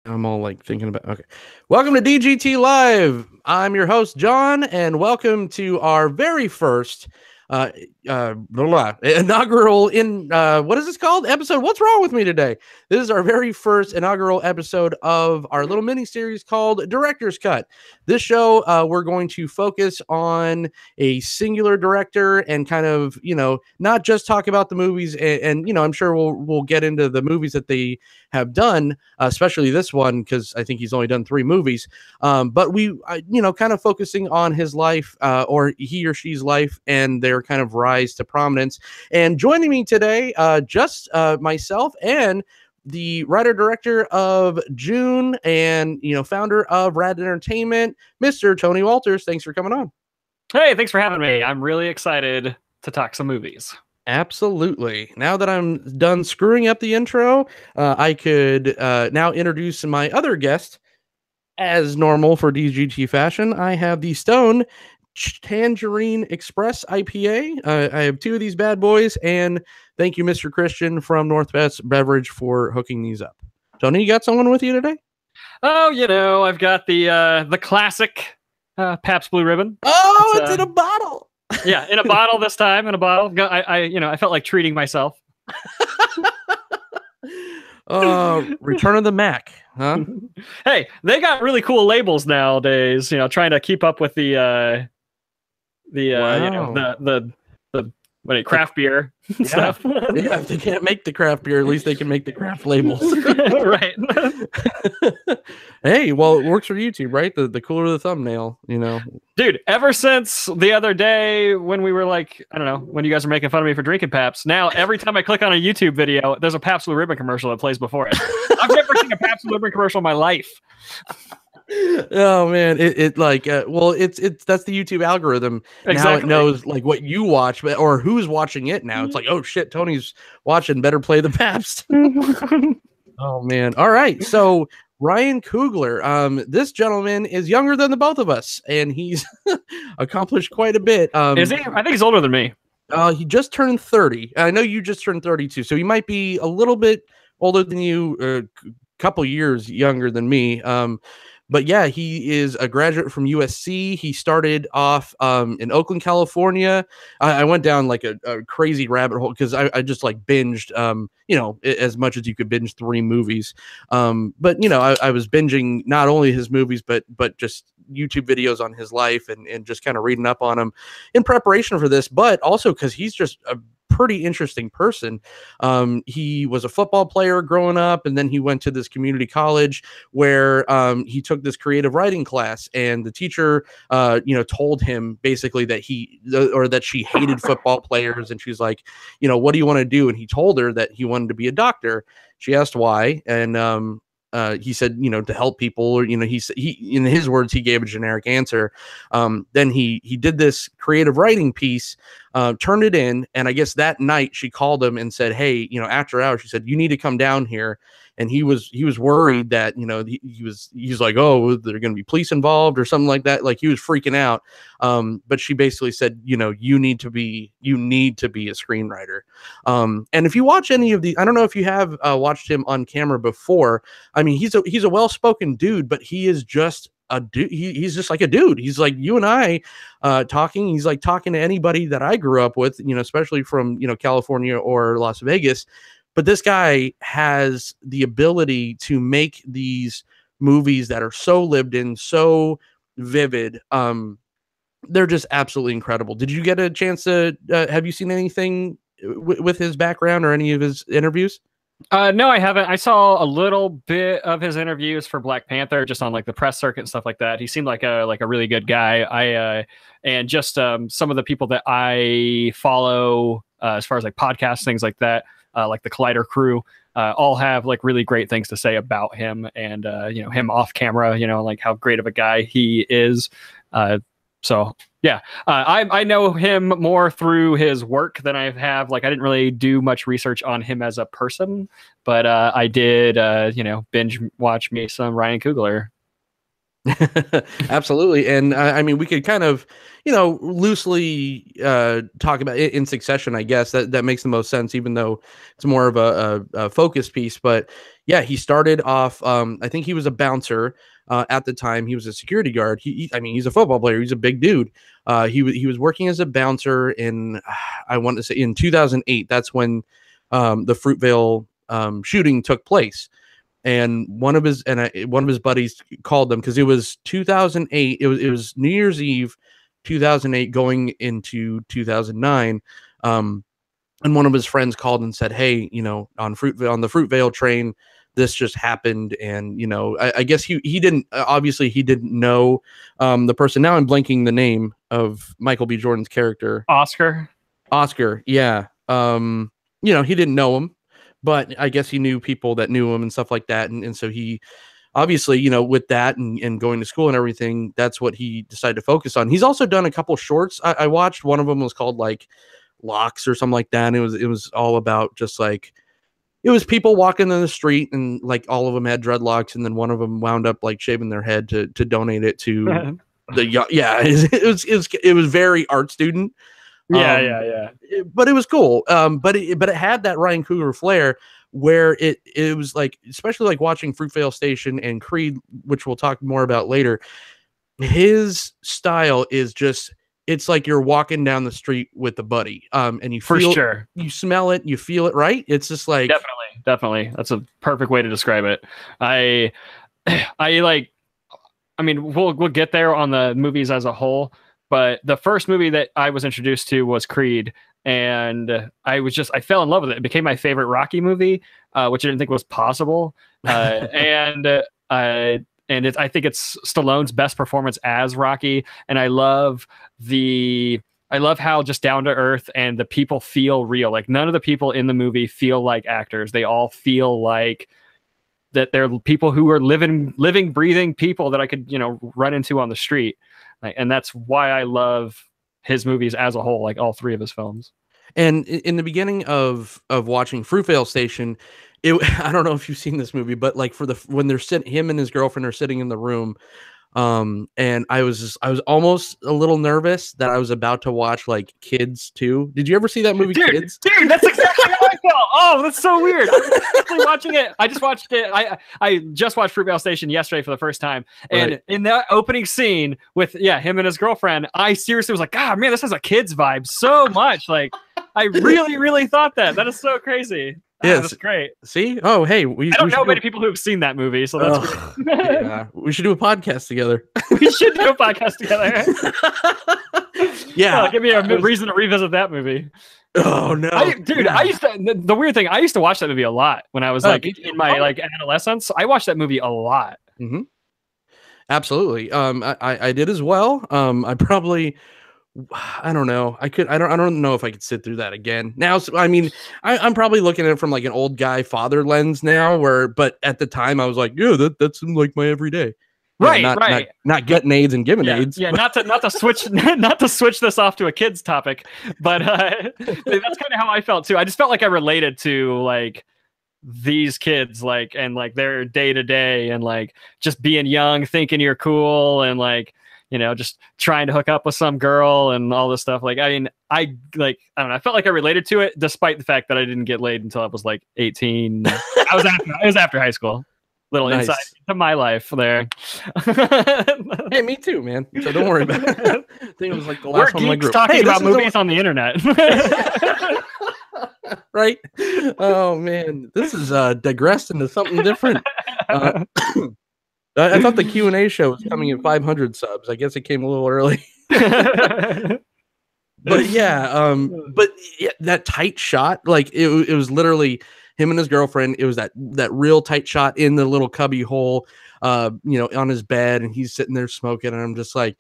I'm all like thinking about. Okay, welcome to DGT Live. I'm your host John, and welcome to our very first uh inaugural what is this called episode. What's wrong with me today? This is our very first inaugural episode of our little mini series called Director's Cut. This show, we're going to focus on a singular director and kind of, not just talk about the movies, and I'm sure we'll get into the movies that they have done, especially this one, because I think he's only done 3 movies. But we, kind of focusing on his life, or he or she's life, and their kind of rise to prominence. And joining me today, just myself and the writer director of June and founder of Rad Entertainment, Mr. Tony Walters. Thanks for coming on. Hey, thanks for having me. I'm really excited to talk some movies. Absolutely. Now that I'm done screwing up the intro, I could now introduce my other guest. As normal for DGT fashion, I have the Stone Tangerine Express IPA. I have 2 of these bad boys, and thank you, Mr. Christian from Northwest Beverage, for hooking these up. Tony, you got someone with you today? Oh, I've got the classic Pabst Blue Ribbon. Oh, it's in a bottle. Yeah, in a bottle this time. In a bottle. I felt like treating myself. Return of the Mac, huh? Hey, they got really cool labels nowadays. Trying to keep up with the craft beer stuff. Yeah, if they can't make the craft beer, at least they can make the craft labels. Right. Hey, well, it works for YouTube, right? The cooler the thumbnail, Dude, ever since the other day when we were like, I don't know, when you guys were making fun of me for drinking Pabst, now every time I click on a YouTube video, there's a Pabst Blue Ribbon commercial that plays before it. I've never seen a Pabst Blue Ribbon commercial in my life. Oh man, it's that's the YouTube algorithm. Exactly. Now it knows like what you watch, or who's watching it now. It's like, oh shit, Tony's watching, better play the Pabst. Oh man. All right. So Ryan Coogler, this gentleman is younger than the both of us, and he's accomplished quite a bit. Is he? I think he's older than me. He just turned 30. I know you just turned 32, so he might be a little bit older than you, a couple years younger than me. But yeah, he is a graduate from USC. He started off in Oakland, California. I went down like a crazy rabbit hole because I just like binged, as much as you could binge 3 movies. But I was binging not only his movies, but just YouTube videos on his life and just kind of reading up on him in preparation for this, but also because he's just a pretty interesting person. He was a football player growing up, and then he went to this community college where he took this creative writing class, and the teacher told him basically that she hated football players, and she's like, what do you want to do? And he told her that he wanted to be a doctor. She asked why, and he said, to help people, or, he in his words, he gave a generic answer. Then he did this creative writing piece, turned it in. And I guess that night she called him and said, hey, after hours, she said, you need to come down here. And he was worried that, he's like, oh, there are going to be police involved or something like that. Like he was freaking out. But she basically said, you need to be a screenwriter. And if you watch any of the, I don't know if you have watched him on camera before. I mean, he's a well-spoken dude, but he is just a dude. He's just like a dude. He's like you and I talking. He's like talking to anybody that I grew up with, especially from, California or Las Vegas. But this guy has the ability to make these movies that are so lived in, so vivid. They're just absolutely incredible. Did you get a chance to, have you seen anything with his background or any of his interviews? No, I haven't. I saw a little bit of his interviews for Black Panther, just on like the press circuit and stuff like that. He seemed like a really good guy. And just some of the people that I follow, as far as like podcasts, things like that, like the Collider crew, all have like really great things to say about him and him off camera, like how great of a guy he is. So yeah, I know him more through his work than I have. Like I didn't really do much research on him as a person, but I did binge watch me some Ryan Coogler. Absolutely. And I mean, we could kind of, loosely talk about it in succession, I guess. That makes the most sense, even though it's more of a focus piece. But yeah, he started off, I think he was a bouncer at the time. He was a security guard. I mean, he's a football player. He's a big dude. He was working as a bouncer in, I want to say, in 2008. That's when the Fruitvale shooting took place. And one of his buddies called them because it was 2008. It was New Year's Eve, 2008, going into 2009. And one of his friends called and said, "Hey, on the Fruitvale train, this just happened." And I guess he didn't, obviously he didn't know the person. Now I'm blanking the name of Michael B. Jordan's character, Oscar. Yeah. He didn't know him, but I guess he knew people that knew him and stuff like that. And so he obviously, with that and going to school and everything, that's what he decided to focus on. He's also done a couple shorts. I watched, one of them was called like Locks or something like that. And it was all about just like, it was people walking in the street and like all of them had dreadlocks. And then one of them wound up like shaving their head to donate it to it was very art student. Yeah. But it was cool. But it had that Ryan Coogler flair where it was like, especially like watching Fruitvale Station and Creed, which we'll talk more about later. His style is just, it's like you're walking down the street with a buddy. And you feel, you smell it, you feel it, right? It's just like definitely. That's a perfect way to describe it. I mean, we'll get there on the movies as a whole. But the first movie that I was introduced to was Creed, and I fell in love with it. It became my favorite Rocky movie, which I didn't think was possible. I think it's Stallone's best performance as Rocky, and I love how just down to earth and the people feel real. Like none of the people in the movie feel like actors. They all feel like that they're people who are living, breathing people that I could, run into on the street. And that's why I love his movies as a whole, like all three of his films. And in the beginning of watching Fruitvale Station, I don't know if you've seen this movie, but like when him and his girlfriend are sitting in the room, and I was almost a little nervous that I was about to watch like Kids 2. Did you ever see that movie, Kids? Dude, that's exactly how I felt. Oh, that's so weird. I was actually watching it. I just watched it. I just watched Fruitvale Station yesterday for the first time. And in that opening scene with him and his girlfriend, I seriously was like, God, man, this has a Kids vibe so much. Like I really, really thought that. That is so crazy. Yeah, that's great. See? Oh, hey, I don't know many people who have seen that movie, so that's great. Yeah, we should do a podcast together. We should do a podcast together. Yeah, give me a reason to revisit that movie. Oh no, I used to. The weird thing, I used to watch that movie a lot when I was in my adolescence. I watched that movie a lot. Mm-hmm. Absolutely. I did as well. I don't know. I don't know if I could sit through that again. Now, I mean, I'm probably looking at it from like an old guy father lens now, but at the time I was like, yeah, that's like my everyday. Right. Not getting AIDS and giving AIDS. Yeah, not to switch this off to a kids topic, but that's kind of how I felt too. I just felt like I related to like these kids, like, and like their day to day, and like just being young, thinking you're cool, and like, just trying to hook up with some girl and all this stuff. Like, I mean, I don't know. I felt like I related to it, despite the fact that I didn't get laid until I was like 18. I was after high school. Little nice insight to my life there. Hey, me too, man. So don't worry about it. I think it was like the last one in my group. Talking about movies on the internet. Right? Oh man, this is digressed into something different. I thought the Q&A show was coming at 500 subs. I guess it came a little early. But yeah, that tight shot, like it was literally him and his girlfriend. It was that real tight shot in the little cubby hole, on his bed, and he's sitting there smoking, and I'm just like,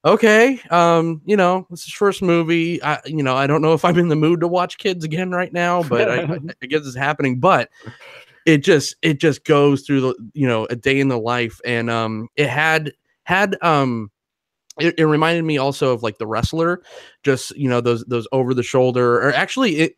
okay, this is first movie. I don't know if I'm in the mood to watch Kids again right now, but I guess it's happening. But it just goes through the a day in the life, and it had it reminded me also of like The Wrestler, just those over the shoulder, or actually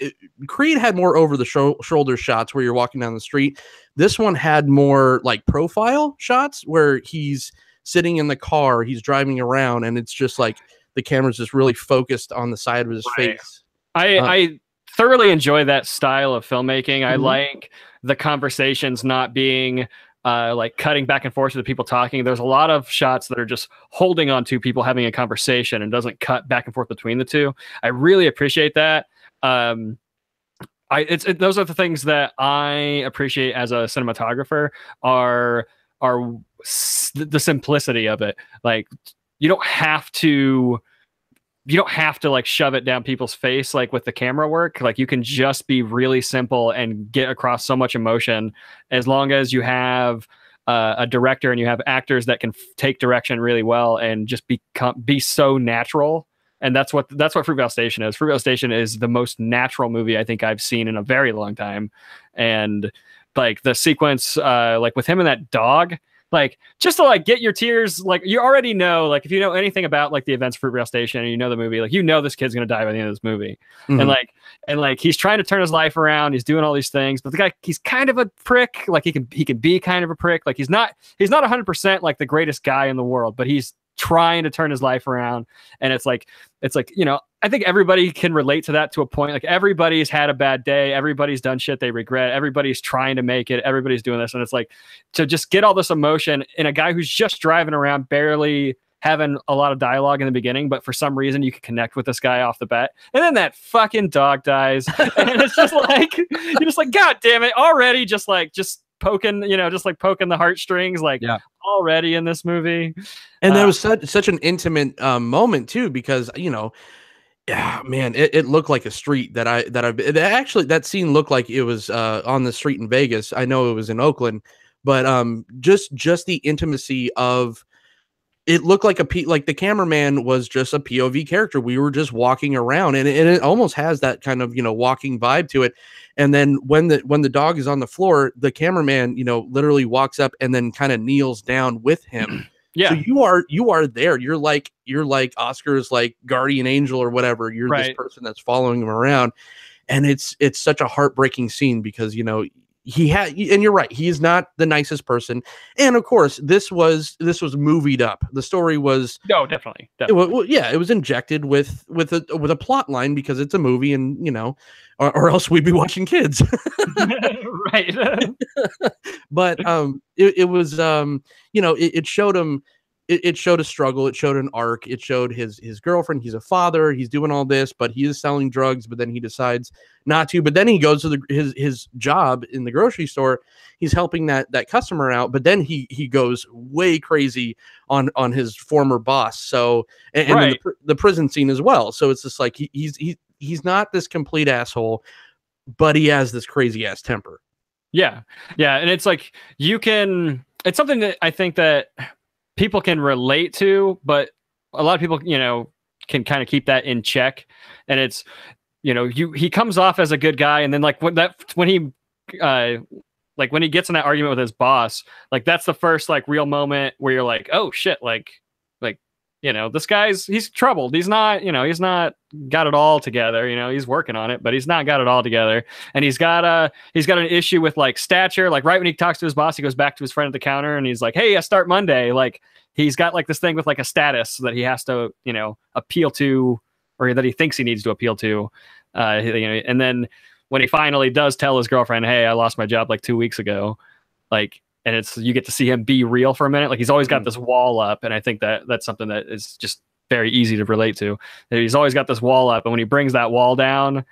Creed had more over the shoulder shots where you're walking down the street. This one had more like profile shots where he's sitting in the car, he's driving around, and it's just like the camera's just really focused on the side of his face. I thoroughly enjoy that style of filmmaking. I Mhm. like the conversations not being like cutting back and forth with the people talking. There's a lot of shots that are just holding on to people having a conversation and doesn't cut back and forth between the two. I really appreciate that. Those are the things that I appreciate as a cinematographer are the simplicity of it. Like you don't have to like shove it down people's face like with the camera work. Like you can just be really simple and get across so much emotion as long as you have a director and you have actors that can take direction really well and just be so natural. And that's what Fruitvale Station is. Fruitvale Station is the most natural movie I think I've seen in a very long time. And like the sequence like with him and that dog, like just to like get your tears, like you already know, like if you know anything about like the events of Fruitvale Station and you know the movie, like you know this kid's gonna die by the end of this movie. Mhm. And like he's trying to turn his life around, he's doing all these things, but the guy, he's kind of a prick. Like he can be kind of a prick. Like he's not 100% like the greatest guy in the world, but he's trying to turn his life around. And it's like, you know, I think everybody can relate to that to a point. Like everybody's had a bad day, everybody's done shit they regret, everybody's trying to make it, everybody's doing this. And it's like to just get all this emotion in a guy who's just driving around, barely having a lot of dialogue in the beginning, but for some reason you can connect with this guy off the bat. And then that fucking dog dies. And it's just like, you're just like, God damn it, already just poking, you know, just like poking the heartstrings, like already in this movie. And that was such an intimate moment too, because you know, yeah, man, it looked like a street that scene looked like it was on the street in Vegas. I know it was in Oakland, but just the intimacy of it looked like like the cameraman was just a POV character. We were just walking around, and it almost has that kind of, you know, walking vibe to it. And then when the dog is on the floor, the cameraman, you know, literally walks up and then kind of kneels down with him. Yeah. So you are there. You're like Oscar's like guardian angel or whatever. You're right. This person that's following him around. And it's such a heartbreaking scene because, you know, and you're right, he is not the nicest person. And of course, this was movied up. The story was definitely. It was injected with a plot line because it's a movie, and you know, or else we'd be watching kids. Right. But it was you know, it showed him. It showed a struggle. It showed an arc. It showed his girlfriend. He's a father. He's doing all this, but he is selling drugs. But then he decides not to. But then he goes to his job in the grocery store. He's helping that customer out. But then he goes way crazy on his former boss. So and right. then the prison scene as well. So it's just like he's not this complete asshole, but he has this crazy ass temper. Yeah, and it's like it's something that I think that people can relate to, but a lot of people, you know, can kind of keep that in check. And it's, you know, he comes off as a good guy, and then like when he gets in that argument with his boss, like that's the first like real moment where you're like, oh shit, like you know, this he's troubled. He's not got it all together. You know, he's working on it, but he's not got it all together. And he's got an issue with like stature. Like right when he talks to his boss, he goes back to his friend at the counter and he's like, hey, I start Monday. Like he's got like this thing with like a status that he has to, you know, appeal to, or that he thinks he needs to appeal to. You know, and then when he finally does tell his girlfriend, hey, I lost my job like 2 weeks ago, like, and you get to see him be real for a minute. Like he's always got this wall up. And I think that's something that is just very easy to relate to. He's always got this wall up. And when he brings that wall down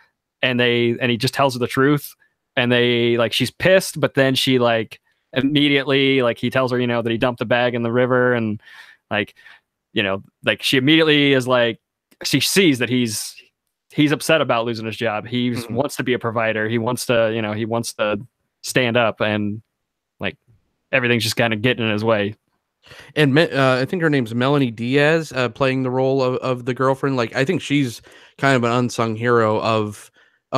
and he just tells her the truth, and she's pissed, but then she like immediately, like he tells her, you know, that he dumped the bag in the river. And like, you know, like she immediately is like, she sees that he's upset about losing his job. He wants to be a provider. He wants to stand up, and like, everything's just kind of getting in his way. And I think her name's Melanie Diaz, playing the role of the girlfriend. Like, I think she's kind of an unsung hero of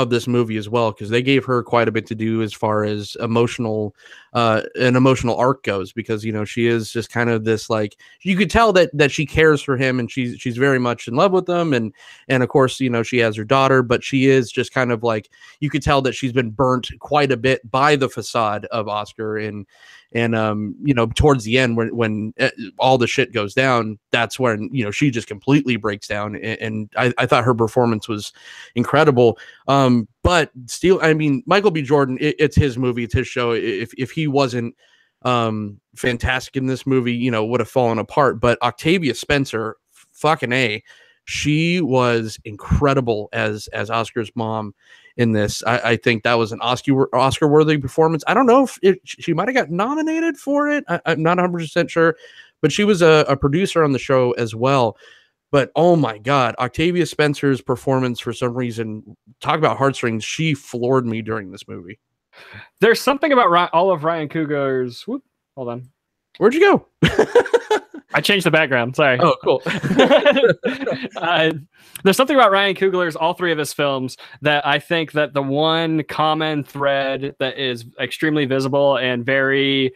this movie as well, because they gave her quite a bit to do as far as an emotional arc goes, because, you know, she is just kind of this, like, you could tell that she cares for him, and she's very much in love with him, and of course, you know, she has her daughter, but she is just kind of like, you could tell that she's been burnt quite a bit by the facade of Oscar, and And you know, towards the end, when all the shit goes down, that's when, you know, she just completely breaks down. And I thought her performance was incredible. But still, I mean, Michael B. Jordan, it's his movie, it's his show. If he wasn't fantastic in this movie, you know, would have fallen apart. But Octavia Spencer, fucking A, she was incredible as Oscar's mom in this. I think that was an Oscar worthy performance. I don't know if she might have got nominated for it. I'm not 100% sure, but she was a producer on the show as well. But oh my God, Octavia Spencer's performance, for some reason, talk about heartstrings, she floored me during this movie. There's something about all of Ryan Coogler's. Whoop, hold on. Where'd you go? I changed the background. Sorry. Oh, cool. There's something about Ryan Coogler's, all three of his films, that I think that the one common thread that is extremely visible and very,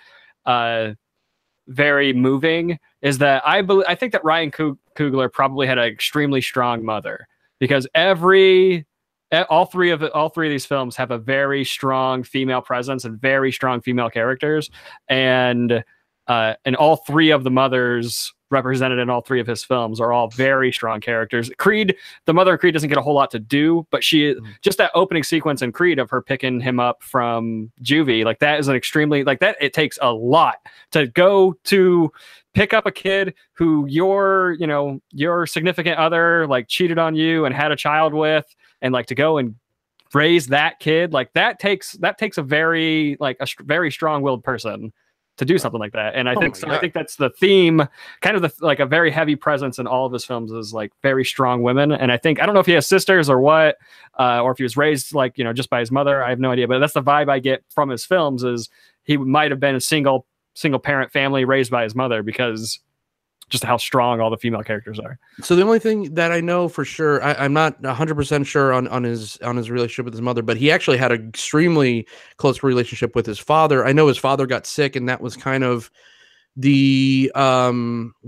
very moving is that I think that Ryan Coogler probably had an extremely strong mother, because all three of these films have a very strong female presence and very strong female characters, and all three of the mothers represented in all three of his films are all very strong characters. Creed, the mother of Creed, doesn't get a whole lot to do, but just that opening sequence in Creed of her picking him up from juvie, like that is an extremely, like that, it takes a lot to go to pick up a kid who your significant other like cheated on you and had a child with, and like to go and raise that kid, like that takes a very strong-willed person to do something like that. And I think that's the theme, kind of like a very heavy presence in all of his films is like very strong women. And I don't know if he has sisters or what, or if he was raised like, you know, just by his mother. I have no idea, but that's the vibe I get from his films, is he might have been a single parent family raised by his mother, because just how strong all the female characters are. So the only thing that I know for sure, I'm not 100% sure on his relationship with his mother, but he actually had an extremely close relationship with his father. I know his father got sick, and that was kind of the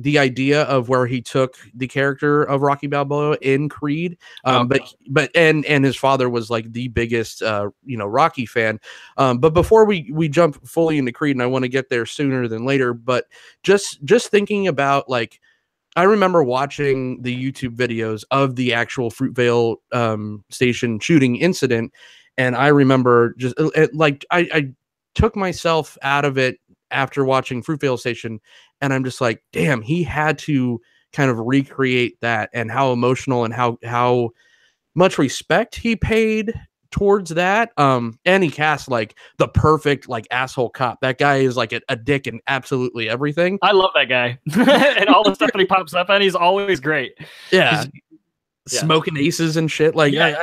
idea of where he took the character of Rocky Balboa in Creed. But his father was like the biggest Rocky fan. But before we jump fully into Creed, and I want to get there sooner than later, but just thinking about, like, I remember watching the YouTube videos of the actual Fruitvale Station shooting incident, and I remember just like I took myself out of it after watching Fruitvale Station, and I'm just like, damn, he had to kind of recreate that, and how emotional and how much respect he paid towards that. And he cast like the perfect like asshole cop. That guy is like a dick in absolutely everything. I love that guy. And all the stuff that he pops up in, he's always great. Yeah. Smoking aces and shit. Like, yeah.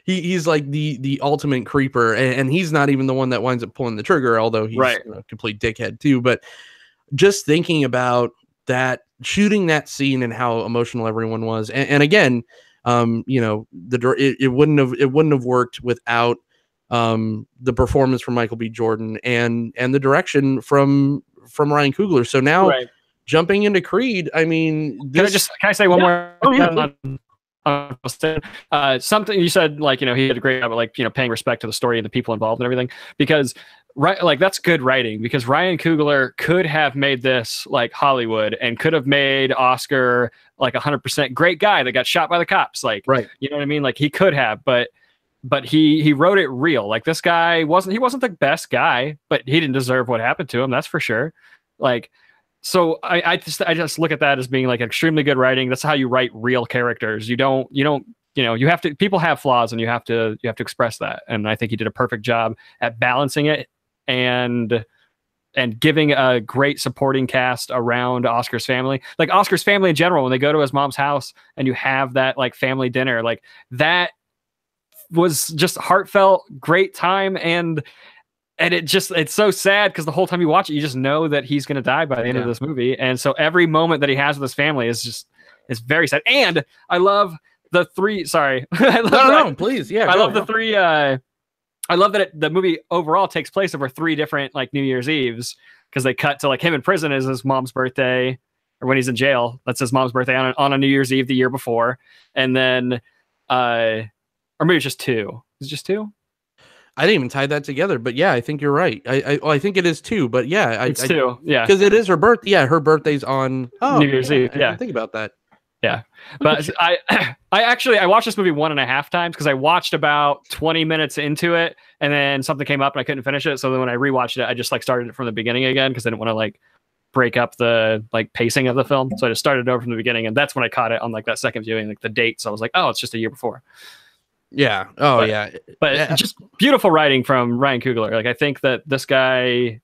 He's like the ultimate creeper, and he's not even the one that winds up pulling the trigger, although he's a complete dickhead too. But just thinking about that, shooting that scene and how emotional everyone was, and again, it wouldn't have worked without the performance from Michael B. Jordan and the direction from Ryan Coogler. So now jumping into Creed, I mean, can I say one more? Something you said, like, you know, he did a great job of, like, you know, paying respect to the story and the people involved and everything, because that's good writing, because Ryan Coogler could have made this like Hollywood and could have made Oscar like 100% great guy that got shot by the cops, like, you know what I mean? Like, he could have, but he wrote it real. Like, this guy wasn't the best guy, but he didn't deserve what happened to him, that's for sure. Like, so I just look at that as being like extremely good writing. That's how you write real characters. You have to, people have flaws, and you have to express that. And I think he did a perfect job at balancing it and giving a great supporting cast around Oscar's family. Like, Oscar's family in general, when they go to his mom's house and you have that like family dinner, like that was just heartfelt, great time. And it's so sad, because the whole time you watch it, you just know that he's going to die by the end of this movie. And so every moment that he has with his family is very sad. And I love the three, sorry. Please. Yeah. I love the three, I love that the movie overall takes place over 3 different like New Year's Eves, because they cut to like him in prison as his mom's birthday, or when he's in jail, that's his mom's birthday on a New Year's Eve the year before. And then, or maybe it's just 2. Is it just 2? I didn't even tie that together, but yeah, I think you're right. I think it is too, but yeah, It's two. Yeah. because it is her birthday. Yeah, her birthday's on New Year's Eve. I Yeah. didn't think about that. Yeah. Look at But you. I watched this movie 1.5 times because I watched about 20 minutes into it and then something came up and I couldn't finish it. So then when I rewatched it, I just like started it from the beginning again because I didn't want to like break up the like pacing of the film. So I just started over from the beginning, and that's when I caught it on like that second viewing, like the date. So I was like, oh, it's just a year before. Yeah. Oh But- yeah. But Yeah. just beautiful writing from Ryan Coogler. Like I think that this guy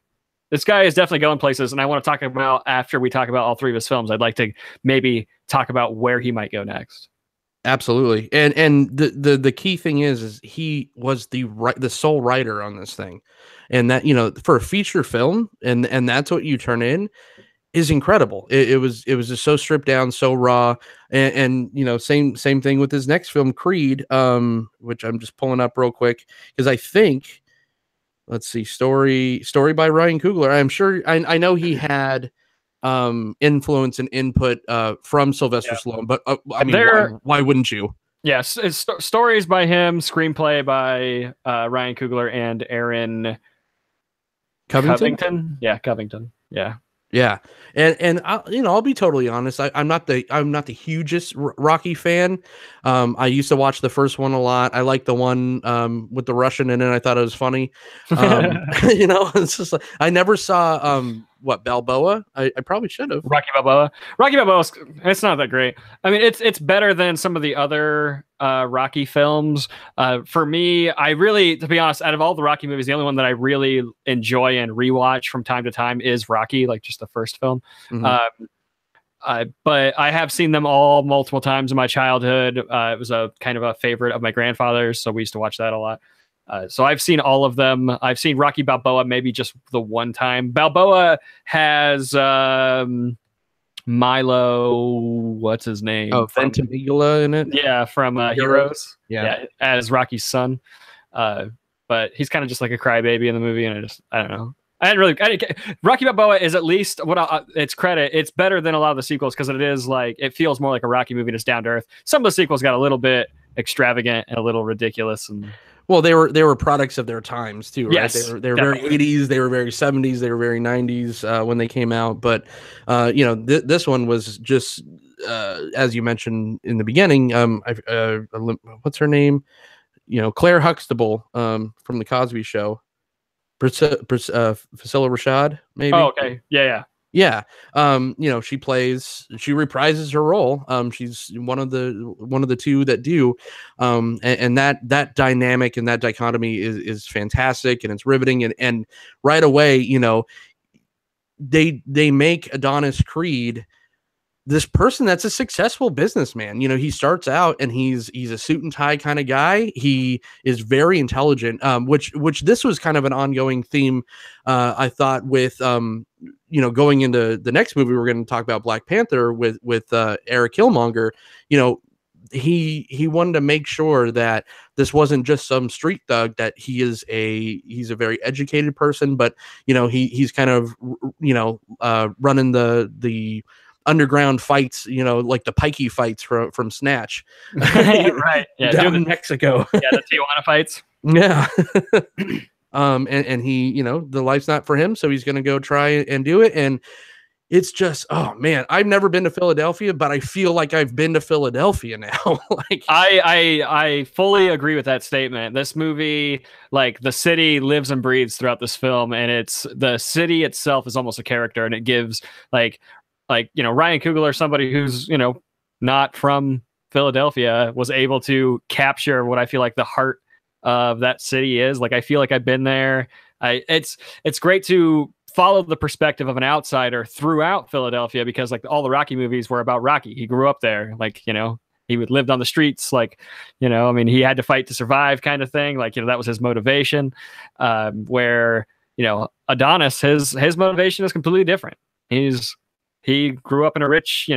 is definitely going places, and I want to talk about after we talk about all three of his films. I'd like to maybe talk about where he might go next. Absolutely. And the key thing is he was the sole writer on this thing. And that, you know, for a feature film and that's what you turn in is incredible. It was just so stripped down, so raw. And you know, same thing with his next film, Creed, which I'm just pulling up real quick because I think, let's see, story by Ryan Coogler. I'm sure I know he had influence and input from Sylvester Stallone, but I mean, why wouldn't you? Yes, it's stories by him, screenplay by Ryan Coogler and Aaron Covington. Yeah, Covington. Yeah. Yeah, and I'll be totally honest. I'm not the hugest Rocky fan. I used to watch the first one a lot. I like the one with the Russian in it. I thought it was funny. You know, it's just like I never saw what, Balboa. I probably should have. Rocky Balboa. It's not that great. I mean, it's better than some of the other Rocky films. For me, I really, to be honest, out of all the Rocky movies, the only one that I really enjoy and rewatch from time to time is Rocky, like just the first film. Mhm. But I have seen them all multiple times in my childhood. It was a kind of a favorite of my grandfather's, so we used to watch that a lot. So I've seen all of them. I've seen Rocky Balboa maybe just the one time. Balboa has Milo, what's his name? Oh, Ventimiglia in it. Yeah, from Heroes. Yeah, as Rocky's son. But he's kind of just like a crybaby in the movie, and I don't know. Rocky Balboa is at least its credit. It's better than a lot of the sequels because it is like it feels more like a Rocky movie, just down to earth. Some of the sequels got a little bit extravagant and a little ridiculous, and well, they were products of their times too, right? Yes, they were very 80s, they were very 70s, they were very 90s when they came out. But you know, this one was just as you mentioned in the beginning. What's her name? You know, Claire Huxtable from the Cosby Show. Priscilla Rashad, maybe. Oh, okay. Yeah. Yeah. You know, she reprises her role. She's one of the two that do. And that dynamic and that dichotomy is fantastic, and it's riveting. And right away, you know, they make Adonis Creed this person that's a successful businessman. You know, he starts out and he's a suit and tie kind of guy. He is very intelligent, which this was kind of an ongoing theme, I thought, with you know, going into the next movie we're going to talk about, Black Panther, with Eric Killmonger. You know, he wanted to make sure that this wasn't just some street thug, that he's a very educated person, but you know, he's kind of, you know, running the underground fights, you know, like the pikey fights from Snatch. Right. Yeah. Down in Mexico. Yeah, the Tijuana fights. Yeah. And he, you know, the life's not for him, so he's gonna go try and do it. And it's just, oh man, I've never been to Philadelphia, but I feel like I've been to Philadelphia now. Like I fully agree with that statement. This movie, like the city lives and breathes throughout this film, and it's the city itself is almost a character, and it gives like, you know, Ryan Coogler, somebody who's, you know, not from Philadelphia, was able to capture what I feel like the heart of that city is. Like, I feel like I've been there. It's great to follow the perspective of an outsider throughout Philadelphia, because like all the Rocky movies were about Rocky. He grew up there. Like, you know, he lived on the streets. Like, you know, I mean, he had to fight to survive kind of thing. Like, you know, that was his motivation. Where, you know, Adonis, his motivation is completely different. He grew up in a rich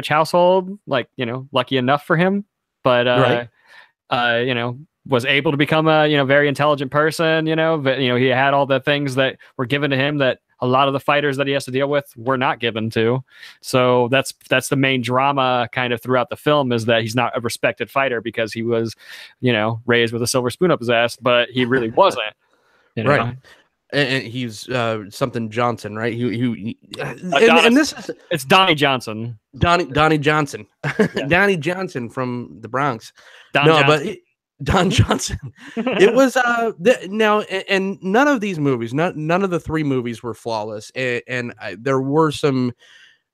household, like, you know, lucky enough for him, but, right. You know, was able to become a, you know, very intelligent person, you know, but, you know, he had all the things that were given to him that a lot of the fighters that he has to deal with were not given to. So that's the main drama kind of throughout the film, is that he's not a respected fighter because he was, raised with a silver spoon up his ass, but he really wasn't. Right. And he's something Johnson, right? It's Donnie Johnson. Donnie Johnson. Yeah. Donnie Johnson from the Bronx. Don Johnson. It was now, and none of these movies, none of the three movies were flawless, and there were some,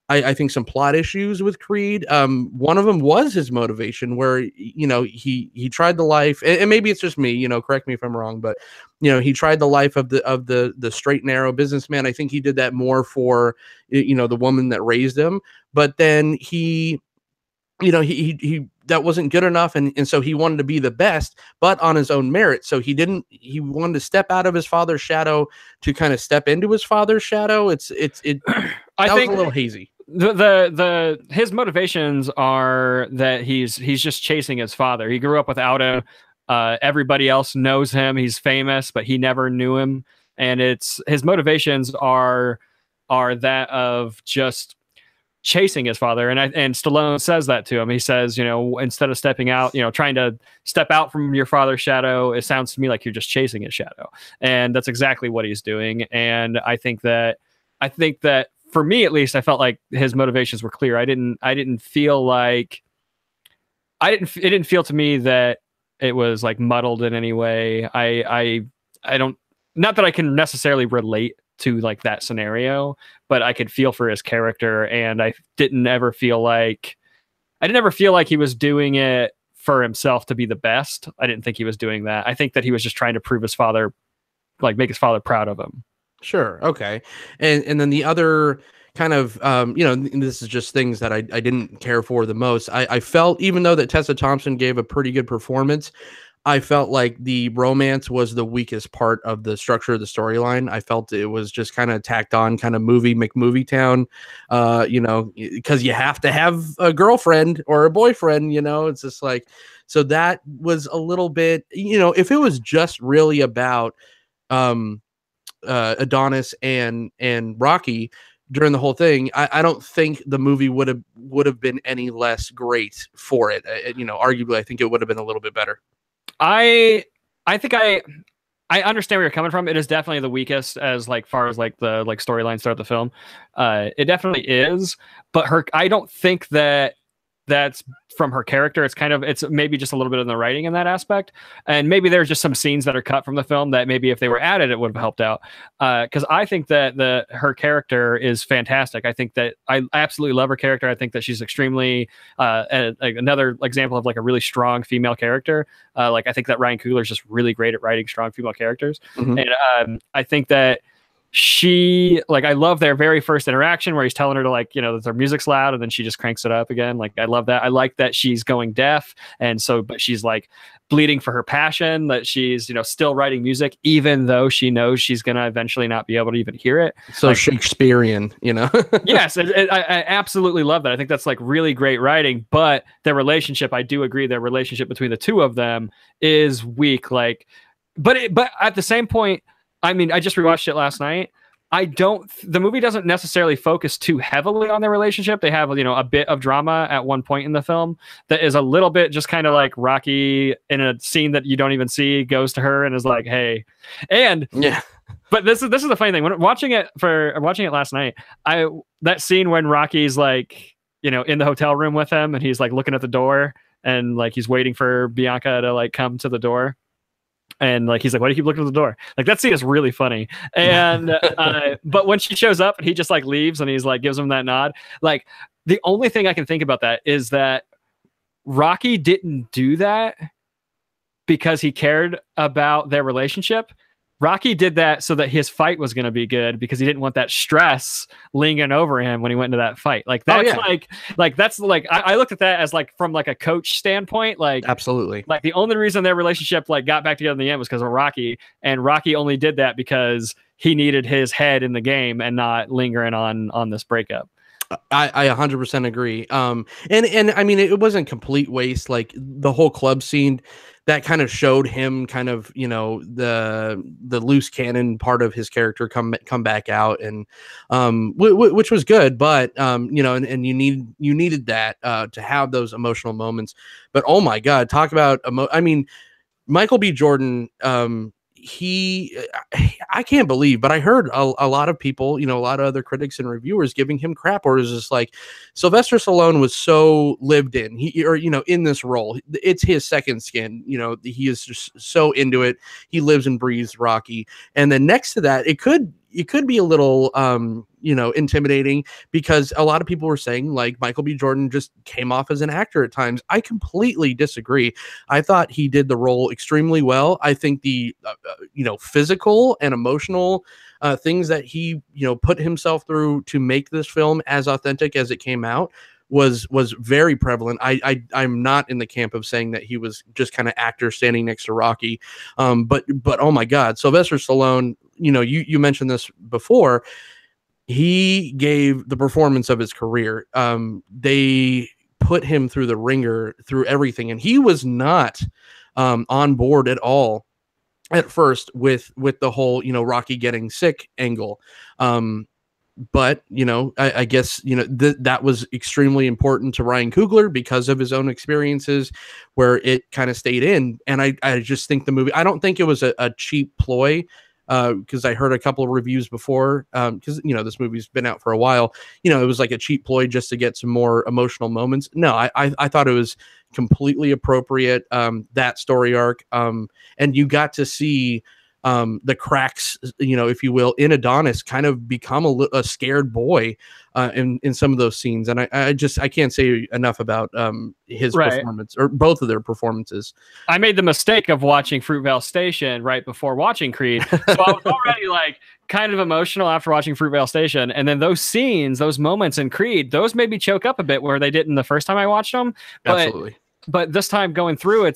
I think, some plot issues with Creed. One of them was his motivation, where he tried the life, and maybe it's just me, correct me if I'm wrong, but he tried the life of the straight and narrow businessman. I think he did that more for the woman that raised him, but then he that wasn't good enough, and so he wanted to be the best, but on his own merit. So he wanted to step out of his father's shadow to kind of step into his father's shadow. I think was a little hazy. His motivations are that he's just chasing his father. He grew up without him. Everybody else knows him. He's famous, but he never knew him. And his motivations are that of just chasing his father. And Stallone says that to him. He says, instead of stepping out, trying to step out from your father's shadow, it sounds to me like you're just chasing his shadow. And that's exactly what he's doing. And I think that for me, at least, I felt like his motivations were clear. It didn't feel to me that it was like muddled in any way. I don't, not that I can necessarily relate to like that scenario, but I could feel for his character, and I didn't ever feel like he was doing it for himself to be the best. I didn't think he was doing that. I think that he was just trying to prove his father, like make his father proud of him. Sure. Okay. And then the other kind of, this is just things that I didn't care for the most. I felt, even though that Tessa Thompson gave a pretty good performance, I felt like the romance was the weakest part of the structure of the storyline. I felt it was just kind of tacked on, kind of McMovie Town, because you have to have a girlfriend or a boyfriend, it's just like, so that was a little bit, if it was just really about Adonis and Rocky during the whole thing, I don't think the movie would have been any less great for it. Arguably, I think it would have been a little bit better. I think I understand where you're coming from. It is definitely the weakest as far as the storylines throughout the film. It definitely is, but I don't think that's from her character. It's maybe just a little bit in the writing in that aspect, and maybe there's just some scenes that are cut from the film that maybe if they were added it would have helped out, because I think that her character is fantastic. I think that I absolutely love her character. I think that she's extremely another example of a really strong female character. I think that Ryan Coogler is just really great at writing strong female characters. Mm-hmm. And I think that I love their very first interaction where he's telling her to that their music's loud, and then she just cranks it up again. I love that. I like that she's going deaf, and so, but she's bleeding for her passion, that she's, still writing music, even though she knows she's going to eventually not be able to even hear it. So Shakespearean, Yes. I absolutely love that. I think that's really great writing, but their relationship, I do agree, their relationship between the two of them is weak. But at the same point, I mean, I just rewatched it last night. The movie doesn't necessarily focus too heavily on their relationship. They have, a bit of drama at one point in the film that is a little bit just kind of like Rocky in a scene that you don't even see goes to her and is like, hey, and yeah. But this is the funny thing. When watching it last night, that scene when Rocky's in the hotel room with him and he's looking at the door and he's waiting for Bianca to come to the door. And he's like, why do you keep looking at the door? That scene is really funny. And but when she shows up and he just leaves and he's gives him that nod. The only thing I can think about that is that Rocky didn't do that because he cared about their relationship. Rocky did that so that his fight was going to be good because he didn't want that stress lingering over him when he went into that fight. I looked at that as from a coach standpoint. Absolutely. The only reason their relationship got back together in the end was because of Rocky, and Rocky only did that because he needed his head in the game and not lingering on this breakup. I 100% agree. And I mean, it wasn't complete waste. The whole club scene, that kind of showed him kind of, you know, the loose cannon part of his character come back out, and which was good. But you know, and you needed that to have those emotional moments. But oh my God, talk about I mean, Michael B. Jordan, I can't believe, but I heard a lot of people, you know, a lot of other critics and reviewers giving him crap, or is just like Sylvester Stallone was so lived in, or, you know, in this role, it's his second skin, you know, he is just so into it. He lives and breathes Rocky. And then next to that, it could be a little, you know, intimidating, because a lot of people were saying like Michael B. Jordan just came off as an actor at times. I completely disagree. I thought he did the role extremely well. I think the, you know, physical and emotional things that he, you know, put himself through to make this film as authentic as it came out was very prevalent. I'm not in the camp of saying that he was just kind of actor standing next to Rocky. But oh my God, Sylvester Stallone, you know, you mentioned this before, he gave the performance of his career. They put him through the ringer, through everything, and he was not on board at all at first with the whole, you know, Rocky getting sick angle. But, you know, I guess, you know, that was extremely important to Ryan Coogler because of his own experiences, where it kind of stayed in. And I just think the movie, I don't think it was a cheap ploy, because I heard a couple of reviews before, because, you know, this movie's been out for a while, you know, it was like a cheap ploy just to get some more emotional moments. No, I thought it was completely appropriate, that story arc. And you got to see the cracks, you know, if you will, in Adonis kind of become a scared boy in some of those scenes. And I can't say enough about his performance, or both of their performances. I made the mistake of watching Fruitvale Station right before watching Creed. So I was already like kind of emotional after watching Fruitvale Station. And then those scenes, those moments in Creed, those made me choke up a bit where they didn't the first time I watched them. Absolutely. But this time going through,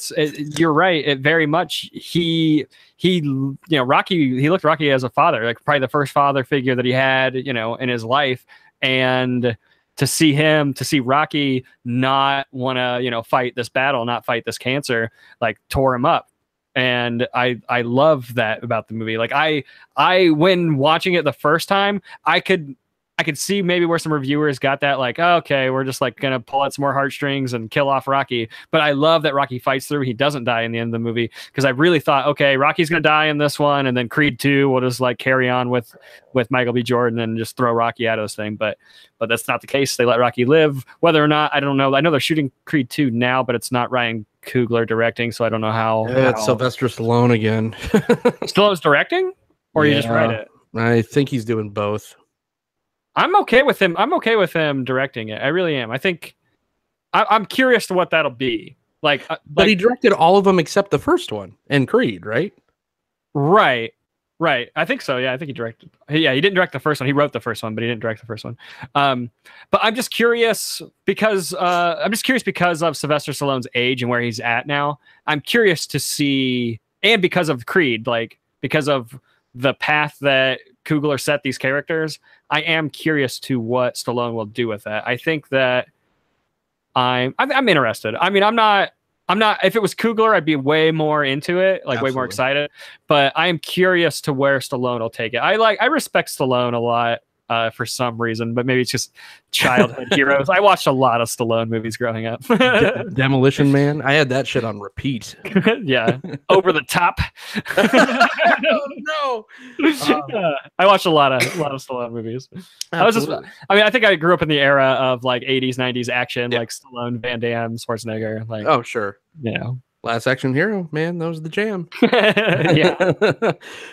you're right. It very much, you know, Rocky, he looked Rocky as a father, like probably the first father figure that he had, you know, in his life. And to see Rocky not want to, you know, fight this battle, not fight this cancer, like tore him up. And I love that about the movie. Like when watching it the first time, I could see maybe where some reviewers got that, like, oh, okay, we're just like gonna pull out some more heartstrings and kill off Rocky. But I love that Rocky fights through. He doesn't die in the end of the movie, because I really thought, okay, Rocky's gonna die in this one, and then Creed 2 will just like carry on with Michael B. Jordan and just throw Rocky out of this thing. But that's not the case. They let Rocky live. Whether or not, I don't know. I know they're shooting Creed 2 now, but it's not Ryan Coogler directing, so I don't know how. Yeah, it's Sylvester Stallone again. Stallone's directing, or you just write it? I think he's doing both. I'm okay with him. I'm okay with him directing it. I really am. I think I'm curious to what that'll be like. But he directed all of them except the first one and Creed, right? Right. I think so. Yeah, I think he directed. Yeah, he didn't direct the first one. He wrote the first one, but he didn't direct the first one. But I'm just curious because of Sylvester Stallone's age and where he's at now. I'm curious to see, and because of Creed, like because of the path that Coogler set these characters, I am curious to what Stallone will do with that. I think that I'm interested. I mean, I'm not, if it was Coogler, I'd be way more into it, like Absolutely. Way more excited, but I am curious to where Stallone will take it. I respect Stallone a lot. For some reason, but maybe it's just childhood heroes. I watched a lot of Stallone movies growing up. Demolition Man, I had that shit on repeat. Yeah, Over the Top. No, I watched a lot of Stallone movies. I think I grew up in the era of like 80s, 90s action, like Stallone, Van Damme, Schwarzenegger. Like, oh sure, you know. Last Action Hero, man, that was the jam. Yeah.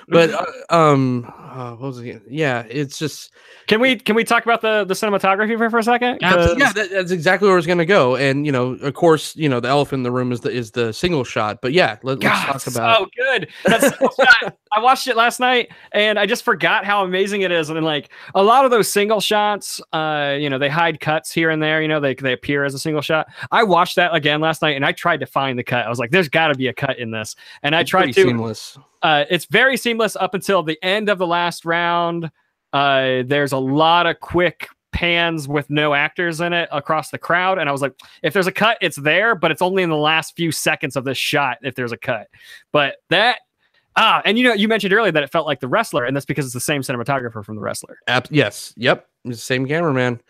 But what was it? Yeah, it's just. Can we talk about the cinematography for a second? Yeah, that's exactly where I was going to go. And, you know, of course, you know, the elephant in the room is the single shot. But yeah, let's talk about. Oh, good. That's shot. I watched it last night and I just forgot how amazing it is. And then, like, a lot of those single shots, you know, they hide cuts here and there. You know, they appear as a single shot. I watched that again last night and I tried to find the cut. I was like, there's got to be a cut in this. And I tried to. Seamless. It's very seamless up until the end of the last round. There's a lot of quick pans with no actors in it across the crowd, and I was like, if there's a cut, it's there, but it's only in the last few seconds of this shot if there's a cut. But that and you mentioned earlier that it felt like The Wrestler, and that's because it's the same cinematographer from The Wrestler. Yes, yep, it's the same cameraman.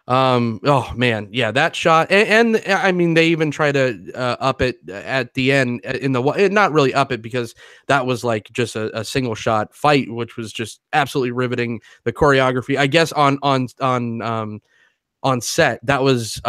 Oh man, yeah, that shot, and I mean, they even try to up it at the end in the not really up it, because that was like just a single shot fight, which was just absolutely riveting. The choreography, I guess, on set, that was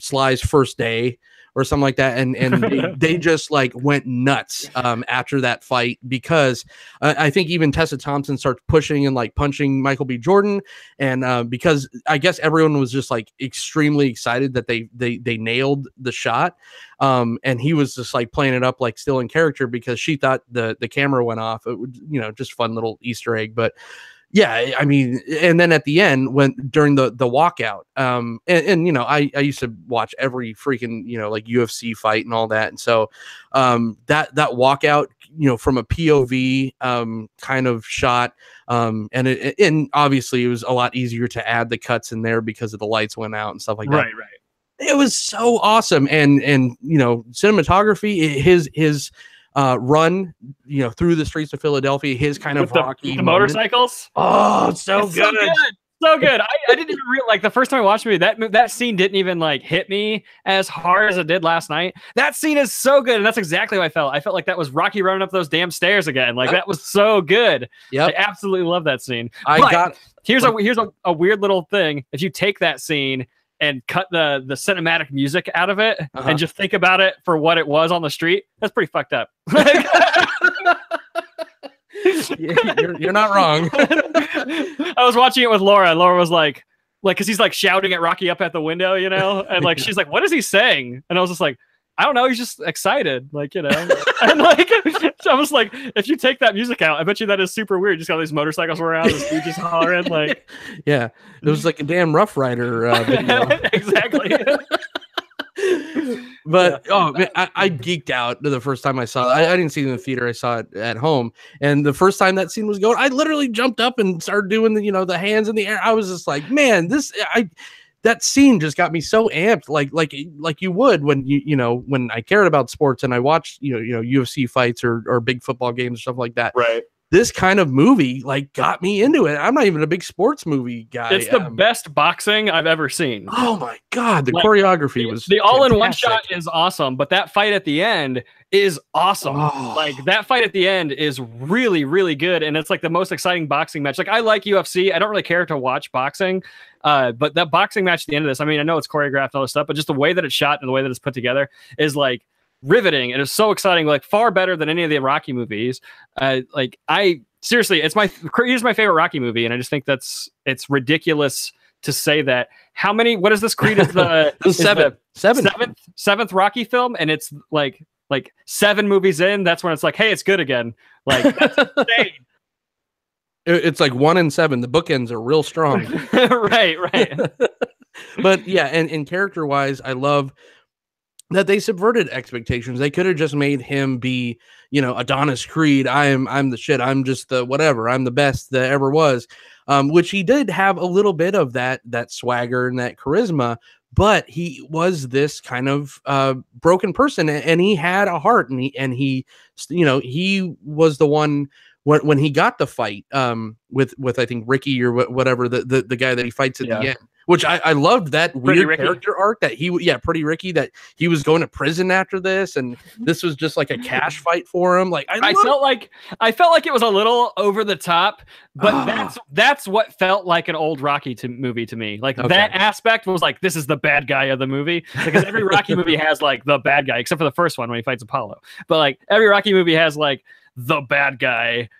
Sly's first day or something like that, and they just like went nuts after that fight, because I think even Tessa Thompson starts pushing and like punching Michael B. Jordan, and because I guess everyone was just like extremely excited that they nailed the shot, and he was just like playing it up like still in character because she thought the camera went off. It would, just fun little Easter egg, but. Yeah, I mean, and then at the end, during the walkout, and I used to watch every freaking like UFC fight and all that, and so that walkout, from a POV kind of shot, and obviously it was a lot easier to add the cuts in there because of the lights went out and stuff like that. Right. It was so awesome, and cinematography, his run, through the streets of Philadelphia, his kind of rocky the motorcycles. Oh, so good. So good. I didn't even realize, like, the first time I watched the movie, that scene didn't even like hit me as hard as it did last night. That scene is so good, and that's exactly what I felt. I felt like that was Rocky running up those damn stairs again. Like, that was so good. Yeah, I absolutely love that scene. Here's a weird little thing. If you take that scene and cut the cinematic music out of it, and just think about it for what it was on the street, that's pretty fucked up. You're not wrong. I was watching it with Laura, and Laura was like, because he's like shouting at Rocky up at the window, and like she's like, what is he saying? And I was just like, I don't know, he's just excited, and like I was like, if you take that music out, I bet you that is super weird. Just got these motorcycles around, this dude just hollering, like, yeah, it was like a damn Rough Rider video. Exactly. But oh man, I geeked out the first time I saw it. I didn't see it in the theater, I saw it at home, and the first time that scene was going, I literally jumped up and started doing the hands in the air. I was just like, man, that scene just got me so amped, like you would when when I cared about sports and I watched UFC fights or big football games or stuff like that. Right. This kind of movie like got me into it. I'm not even a big sports movie guy. It's the best boxing I've ever seen. Oh my god, the choreography was the all-in-one shot is awesome, but that fight at the end is awesome. Like, that fight at the end is really, really good, and it's like the most exciting boxing match. Like, I like UFC. I don't really care to watch boxing, but that boxing match at the end of this, I mean, I know it's choreographed and all this stuff, but just the way that it's shot and the way that it's put together is like riveting. It is so exciting, like far better than any of the Rocky movies. Seriously, here's my favorite Rocky movie, and I just think it's ridiculous to say that. What is this? Creed is the seventh Rocky film, and it's like 7 movies in, that's when it's like, hey, it's good again. Like, that's insane. It's like 1 and 7. The bookends are real strong. right. But yeah, and character wise, I love that they subverted expectations. They could have just made him be, Adonis Creed. I'm the shit. I'm just the whatever. I'm the best that ever was. Which he did have a little bit of that swagger and that charisma, but he was this kind of broken person, and he had a heart, and he was the one when he got the fight with I think Ricky or whatever, the guy that he fights at the end. Which I loved that weird character arc that Pretty Ricky, that he was going to prison after this, and this was just like a cash fight for him. Like I felt like it was a little over the top, but that's what felt like an old Rocky movie to me. Like, that aspect was like, this is the bad guy of the movie, because every Rocky movie has like the bad guy, except for the first one when he fights Apollo. But like every Rocky movie has like the bad guy.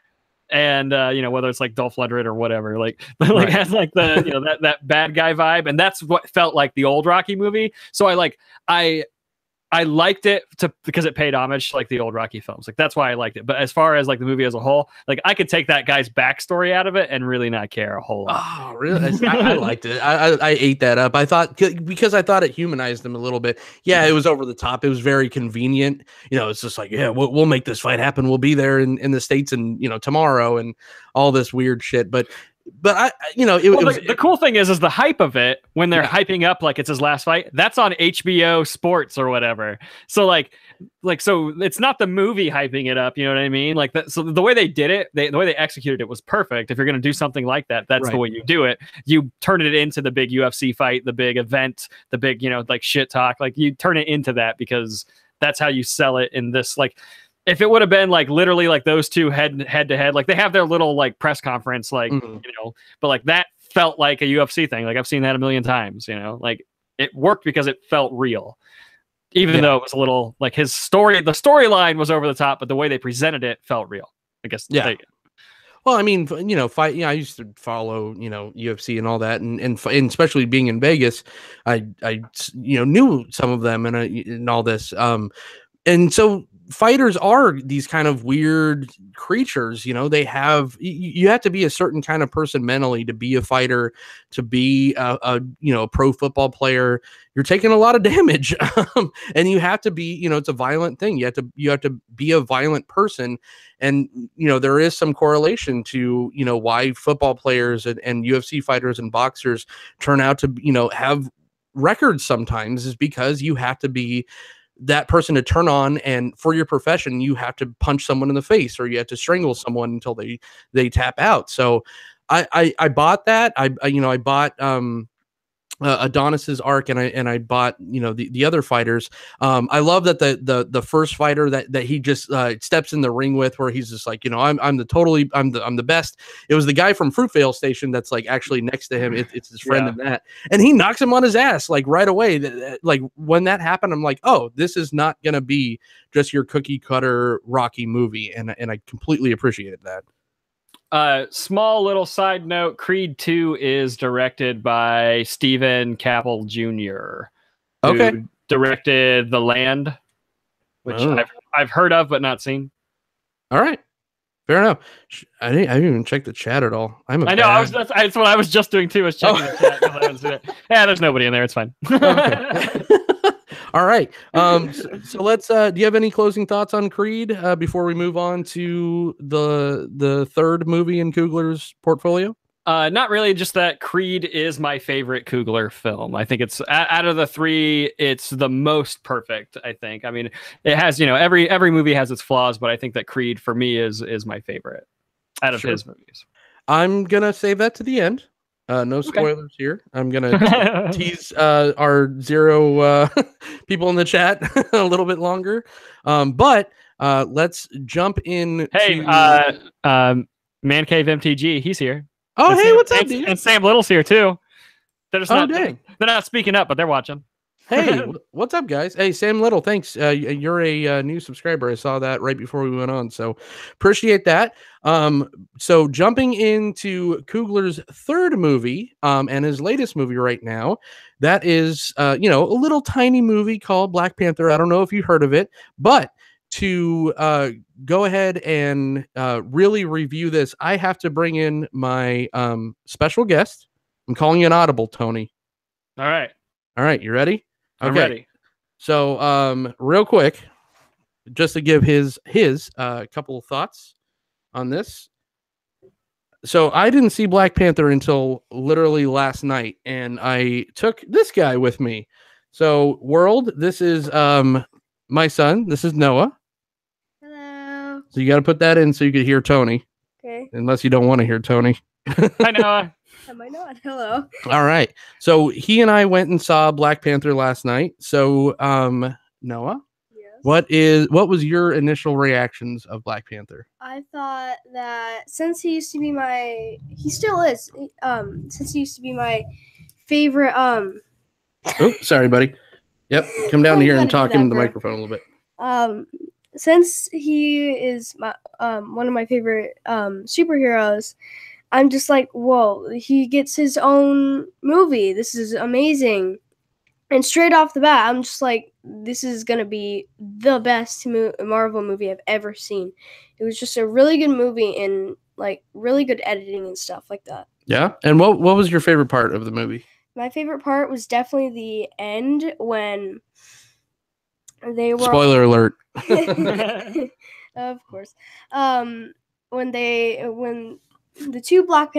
And whether it's like Dolph Lundgren or whatever, has like the that bad guy vibe, and that's what felt like the old Rocky movie. So I liked it because it paid homage to like the old Rocky films. Like, that's why I liked it. But as far as like the movie as a whole, like, I could take that guy's backstory out of it and really not care a whole lot. Oh, really? I liked it. I ate that up. I thought, because I thought it humanized him a little bit. Yeah, it was over the top. It was very convenient. It's just like, yeah, we'll make this fight happen. We'll be there in the States and tomorrow, and all this weird shit. But but the cool thing is the hype of it when they're hyping up like it's his last fight. That's on HBO Sports or whatever. So so it's not the movie hyping it up. You know what I mean? Like that. So the way they did it, the way they executed it was perfect. If you're going to do something like that, that's the way you do it. You turn it into the big UFC fight, the big event, the big like shit talk. Like you turn it into that because that's how you sell it in this like. If it would have been like literally like those two head to head, like they have their little like press conference, like, but like that felt like a UFC thing. Like I've seen that a million times, like it worked because it felt real, even though it was a little like the storyline was over the top, but the way they presented it felt real, I guess. Yeah. Well, I mean, fight. I used to follow, UFC and all that, and especially being in Vegas, I knew some of them and all this. And so fighters are these kind of weird creatures. They have you have to be a certain kind of person mentally to be a fighter, to be a pro football player. You're taking a lot of damage, and you have to be. It's a violent thing. You have to be a violent person, and there is some correlation to why football players and UFC fighters and boxers turn out to have records sometimes is because you have to be that person to turn on, and for your profession you have to punch someone in the face or you have to strangle someone until they tap out. So I bought that. I bought Adonis's arc, and I bought the other fighters. I love that the first fighter that he just steps in the ring with, where he's just like I'm the best. It was the guy from Fruitvale Station that's like actually next to him. It's his friend in that, and he knocks him on his ass like right away. Like when that happened, I'm like, oh, this is not gonna be just your cookie cutter Rocky movie, and I completely appreciated that. Small little side note, Creed 2 is directed by Stephen Caple Jr. Okay. Directed The Land, which I've heard of but not seen. All right. Fair enough. I didn't even check the chat at all. That's what I was just doing too, was checking the chat. I haven't seen it. Yeah, there's nobody in there. It's fine. Okay. All right. So let's. Do you have any closing thoughts on Creed before we move on to the third movie in Coogler's portfolio? Not really. Just that Creed is my favorite Coogler film. I think it's out of the three, it's the most perfect. I think. I mean, it has every movie has its flaws, but I think that Creed for me is my favorite out of his movies. I'm gonna save that to the end. No spoilers here. I'm gonna tease our 0 people in the chat a little bit longer. But let's jump in. Hey, Man Cave MTG, he's here. Oh, and hey, what's up, dude? And Sam Little's here too. They're just they're not speaking up, but they're watching. Hey, what's up, guys? Hey, Sam Little, thanks. You're a new subscriber. I saw that right before we went on, so appreciate that. So jumping into Coogler's third movie, and his latest movie right now, that is, a little tiny movie called Black Panther. I don't know if you heard of it, but to go ahead and really review this, I have to bring in my special guest. I'm calling you an audible, Tony. All right, you ready? Okay. I'm ready. So, real quick, just to give his couple of thoughts on this. So I didn't see Black Panther until literally last night, and I took this guy with me. So, world, this is my son. This is Noah. Hello. So you got to put that in so you could hear Tony. Okay. Unless you don't want to hear Tony. Hi, Noah. Am I not? Hello. All right. So he and I went and saw Black Panther last night. So, Noah, yes. What was your initial reactions of Black Panther? I thought that since he still is, since he used to be my favorite, Oh, sorry, buddy. Yep. Come down here and talk into the microphone a little bit. Since he is my, one of my favorite, superheroes, I'm just like, whoa, he gets his own movie. This is amazing. And straight off the bat, I'm just like, this is going to be the best Marvel movie I've ever seen. It was just a really good movie and like really good editing and stuff like that. Yeah. And what was your favorite part of the movie? My favorite part was definitely the end when they were... Spoiler alert. Of course. When the two Black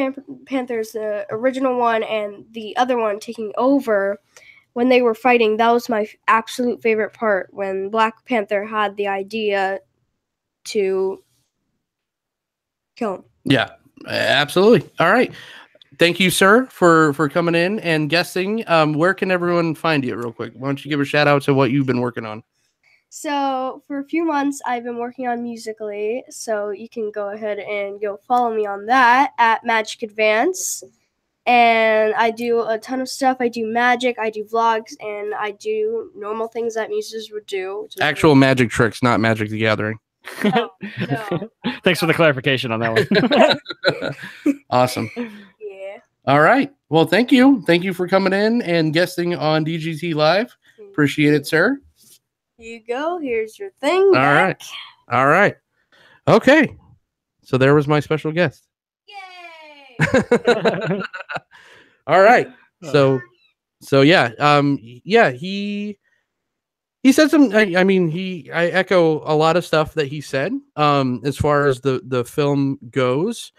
Panthers, the original one and the other one taking over, when they were fighting, that was my absolute favorite part, when Black Panther had the idea to kill him. Yeah, absolutely. All right. Thank you, sir, for coming in and guesting. Where can everyone find you real quick? Why don't you give a shout out to what you've been working on? So for a few months, I've been working on Musical.ly, so you can go ahead and go follow me on that at Magic Advance. And I do a ton of stuff. I do magic, I do vlogs, and I do normal things that musicians would do. Actual magic tricks, not Magic the Gathering. No. Thanks for the clarification on that one. Awesome. Yeah. All right. Well, thank you. Thank you for coming in and guesting on DGT Live. Appreciate it, sir. Here you go. Here's your thing. All right. All right. Okay. So there was my special guest. Yay! All right. So yeah. Yeah, he said some, I mean, I echo a lot of stuff that he said, as far as the film goes.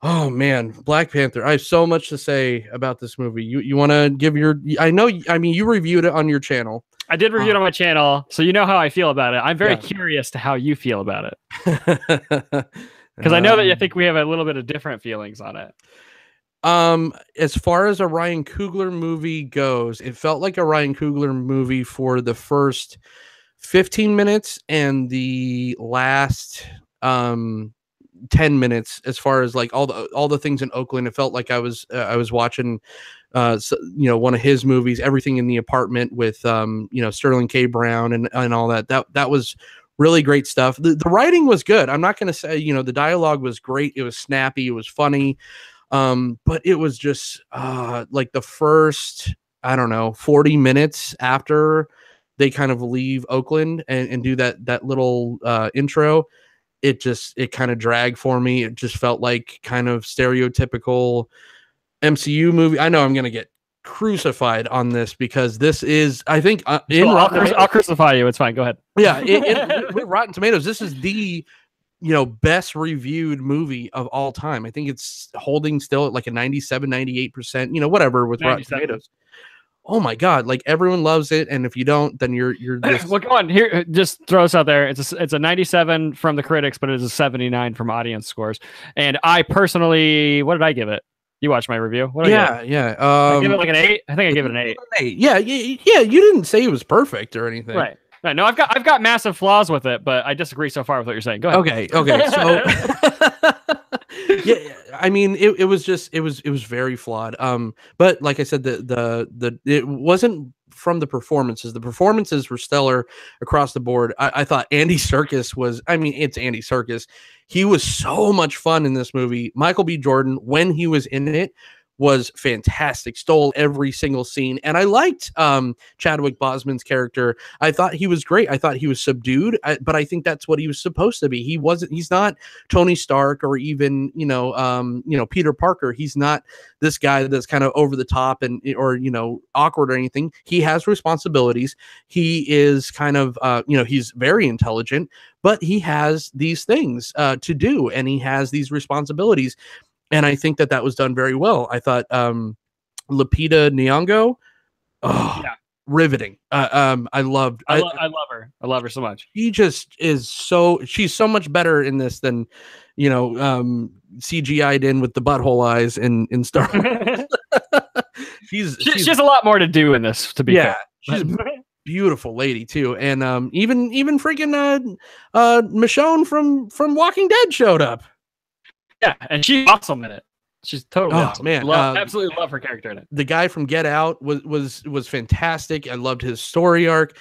Oh man, Black Panther. I have so much to say about this movie. You want to give your, I mean, you reviewed it on your channel. I did review it on my channel, so you know how I feel about it. I'm very curious to how you feel about it. Because I know that I think we have a little bit of different feelings on it. As far as a Ryan Coogler movie goes, it felt like a Ryan Coogler movie for the first 15 minutes and the last 10 minutes. As far as like all the things in Oakland, it felt like I was watching one of his movies, Everything in the Apartment, with Sterling K. Brown and all that. That was really great stuff. The writing was good. I'm not going to say, the dialogue was great. It was snappy. It was funny. But it was just like the first, 40 minutes after they kind of leave Oakland and do that little intro, it kind of dragged for me. It just felt like kind of stereotypical MCU movie. I know I'm gonna get crucified on this because this is, I think, I'll crucify you. It's fine. Go ahead. Yeah, with Rotten Tomatoes, this is the best reviewed movie of all time. I think it's holding still at like a 97, 98%, whatever, with Rotten Tomatoes. Oh my God, like everyone loves it, and if you don't, then you're just well, go on here. Just throw this out there. It's a 97 from the critics, but it is a 79 from audience scores. And I personally, what did I give it? You watched my review. What did I give it? I give it like an 8. I think I gave it an 8. Yeah. You didn't say it was perfect or anything, right? No, I've got massive flaws with it, but I disagree so far with what you're saying. Go ahead. Okay. So, yeah, I mean, it was very flawed. But like I said, it wasn't from the performances. The performances were stellar across the board. I thought Andy Serkis was. I mean, it's Andy Serkis. He was so much fun in this movie. Michael B. Jordan, when he was in it, was fantastic, stole every single scene. And I liked Chadwick Boseman's character. I thought he was great. I thought he was subdued, but I think that's what he was supposed to be. He's not Tony Stark or even, Peter Parker. He's not this guy that's kind of over the top or awkward or anything. He has responsibilities. He is kind of, he's very intelligent, but he has these things to do, and he has these responsibilities. And I think that was done very well. I thought Lupita Nyong'o, riveting. I love her. I love her so much. She just is she's so much better in this than CGI'd in with the butthole eyes in Star Wars. she has a lot more to do in this, to be fair. She's a beautiful lady too. And even freaking Michonne from Walking Dead showed up. Yeah, and she's awesome in it. She's totally awesome. Man, absolutely love her character in it. The guy from Get Out was fantastic. I loved his story arc.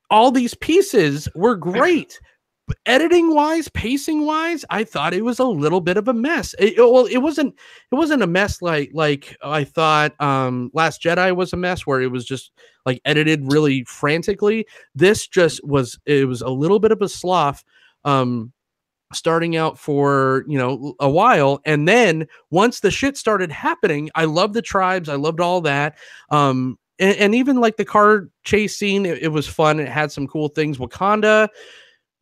All these pieces were great. But editing wise, pacing wise, I thought it was a little bit of a mess. It wasn't a mess like I thought Last Jedi was a mess, where it was just like edited really frantically. This just was a little bit of a slough. Starting out for a while, and then once the shit started happening, I loved the tribes, I loved all that, and even like the car chase scene, it was fun. It had some cool things. Wakanda,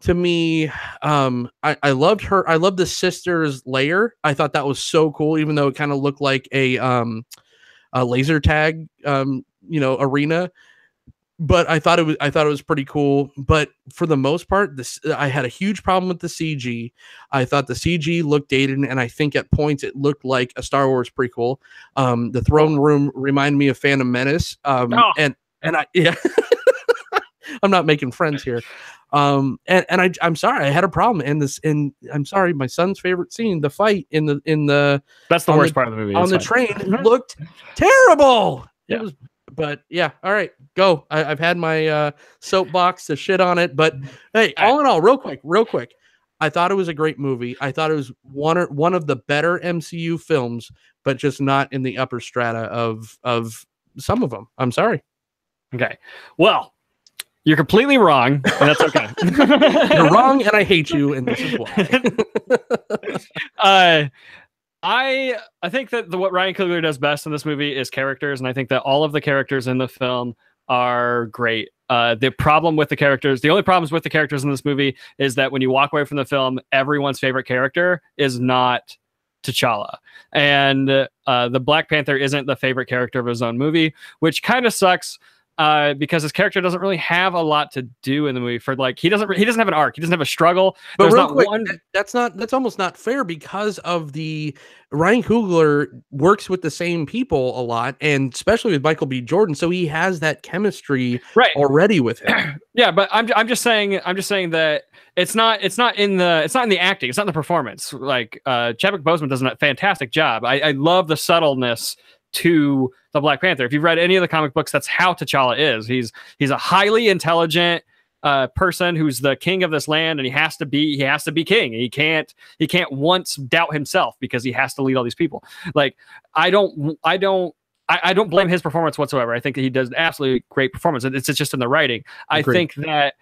to me, I loved her. I loved the sisters layer. I thought that was so cool, even though it kind of looked like a laser tag, arena. But I thought it was pretty cool. But for the most part, I had a huge problem with the CG. I thought the CG looked dated, and I think at points it looked like a Star Wars prequel. The throne room reminded me of Phantom Menace. And I yeah. I'm not making friends here. I'm sorry, I had a problem and I'm sorry, my son's favorite scene, the fight in the that's the worst part of the movie. On the train looked terrible. Yeah. It was, but yeah, all right, go. I've had my soapbox to shit on it, but hey, all in all, real quick, I thought it was a great movie. I thought it was one of the better MCU films, but just not in the upper strata of some of them. I'm sorry. Okay. Well, you're completely wrong, and that's okay. You're wrong, and I hate you, and this is why. I think that what Ryan Coogler does best in this movie is characters, and I think that all of the characters in the film are great. The only problems with the characters in this movie is that when you walk away from the film, everyone's favorite character is not T'Challa, and the Black Panther isn't the favorite character of his own movie, which kind of sucks. Because his character doesn't really have a lot to do in the movie. For like, he doesn't have an arc. He doesn't have a struggle. But real quick, that's almost not fair because of the Ryan Coogler works with the same people a lot, and especially with Michael B. Jordan, so he has that chemistry already with him. Yeah, but I'm just saying that it's not in the acting. It's not in the performance. Like Chadwick Boseman does a fantastic job. I love the subtleness to the Black Panther. If you've read any of the comic books, that's how T'Challa is. He's a highly intelligent person who's the king of this land, and he has to be king. He can't once doubt himself because he has to lead all these people. Like I don't blame his performance whatsoever. I think that he does an absolutely great performance. It's just in the writing. I think that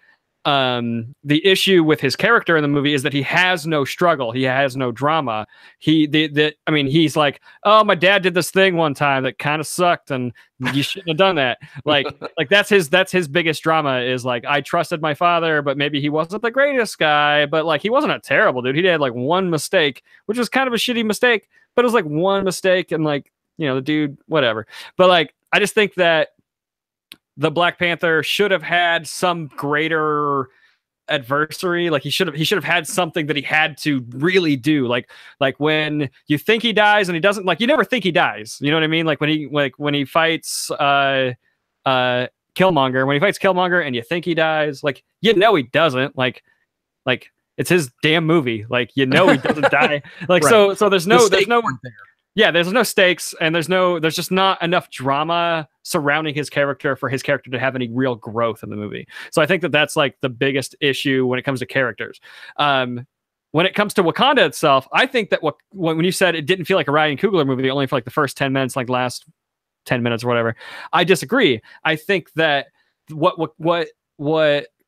the issue with his character in the movie is that he has no struggle. He has no drama. He's like, oh, my dad did this thing one time that kind of sucked, and you shouldn't have done that. Like that's his biggest drama is like, I trusted my father, but maybe he wasn't the greatest guy, but like he wasn't a terrible dude. He had like one mistake, which was kind of a shitty mistake, but it was like one mistake, and like, the dude, whatever. But like, I just think that the Black Panther should have had some greater adversary. Like he should have had something that he had to really do. Like when you think he dies and he doesn't, like you never think he dies. You know what I mean? Like when he fights Killmonger, and you think he dies, like he doesn't. Like it's his damn movie. Like he doesn't die. Like right. so there's no there. Yeah, there's no stakes, and there's just not enough drama surrounding his character for his character to have any real growth in the movie. So I think that that's like the biggest issue when it comes to characters. When it comes to Wakanda itself, I think that when you said it didn't feel like a Ryan Coogler movie, only for like the first 10 minutes, like last 10 minutes or whatever, I disagree. I think that what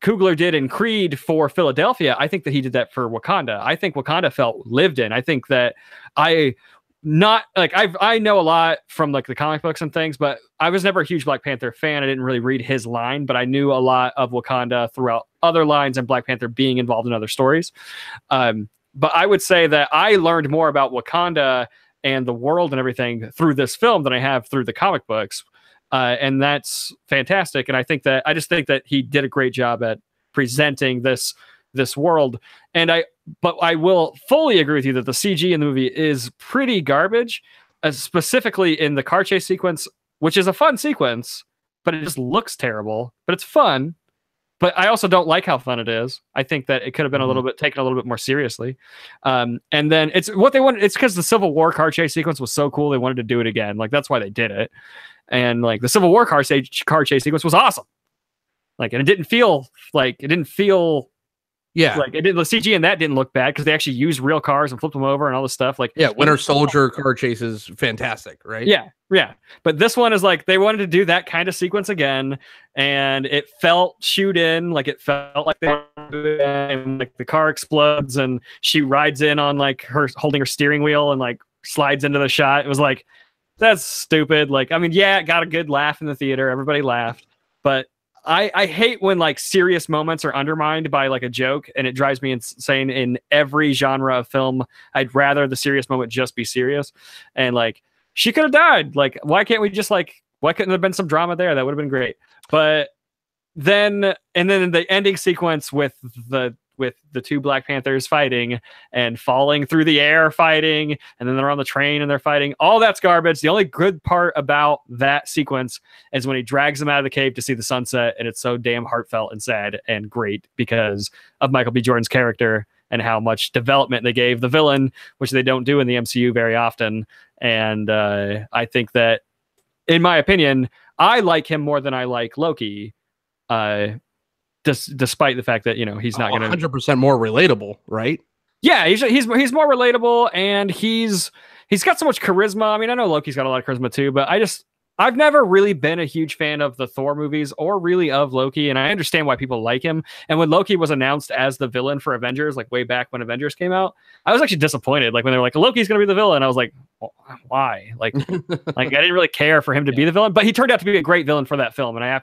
Coogler did in Creed for Philadelphia, I think that he did that for Wakanda. I think Wakanda felt lived in. I think that I know a lot from like the comic books and things, but I was never a huge Black Panther fan. I didn't really read his line, but I knew a lot of Wakanda throughout other lines and Black Panther being involved in other stories. But I would say that I learned more about Wakanda and the world and everything through this film than I have through the comic books. And that's fantastic. And I just think that he did a great job at presenting this world. But I will fully agree with you that the CG in the movie is pretty garbage, specifically in the car chase sequence, which is a fun sequence, but it just looks terrible, but it's fun. But I also don't like how fun it is. I think that it could have been taken a little bit more seriously. And then it's what they wanted. It's because the Civil War car chase sequence was so cool. They wanted to do it again. Like, that's why they did it. And like the Civil War car chase sequence was awesome. Like, and it didn't feel yeah, like it did. The CG in that didn't look bad because they actually used real cars and flipped them over and all this stuff. Like, yeah, Winter Soldier car chase is fantastic, right? Yeah. But this one is like they wanted to do that kind of sequence again, and it felt shoot in. Like it felt like and like the car explodes and she rides in on like her holding her steering wheel and like slides into the shot. It was like, that's stupid. Like, I mean, yeah, it got a good laugh in the theater. Everybody laughed, but I hate when like serious moments are undermined by like a joke, and it drives me insane in every genre of film. I'd rather the serious moment just be serious, and like she could have died. Like, why can't we just like, why couldn't there have been some drama there? That would have been great. But then the ending sequence with the two Black Panthers fighting and falling through the air fighting, and then they're on the train and they're fighting. All that's garbage. The only good part about that sequence is when he drags them out of the cave to see the sunset, and it's so damn heartfelt and sad and great because of Michael B. Jordan's character and how much development they gave the villain, which they don't do in the MCU very often. And I think that, in my opinion, I like him more than I like Loki. Despite the fact that, you know, he's not going to 100% more relatable, right? Yeah, he's more relatable, and he's got so much charisma. I mean, I know Loki's got a lot of charisma too, but I've never really been a huge fan of the Thor movies or really of Loki, and I understand why people like him. And when Loki was announced as the villain for Avengers, like way back when Avengers came out, I was actually disappointed. Like when they were like, Loki's going to be the villain, I was like, well, why? Like I didn't really care for him to be the villain, but he turned out to be a great villain for that film, and I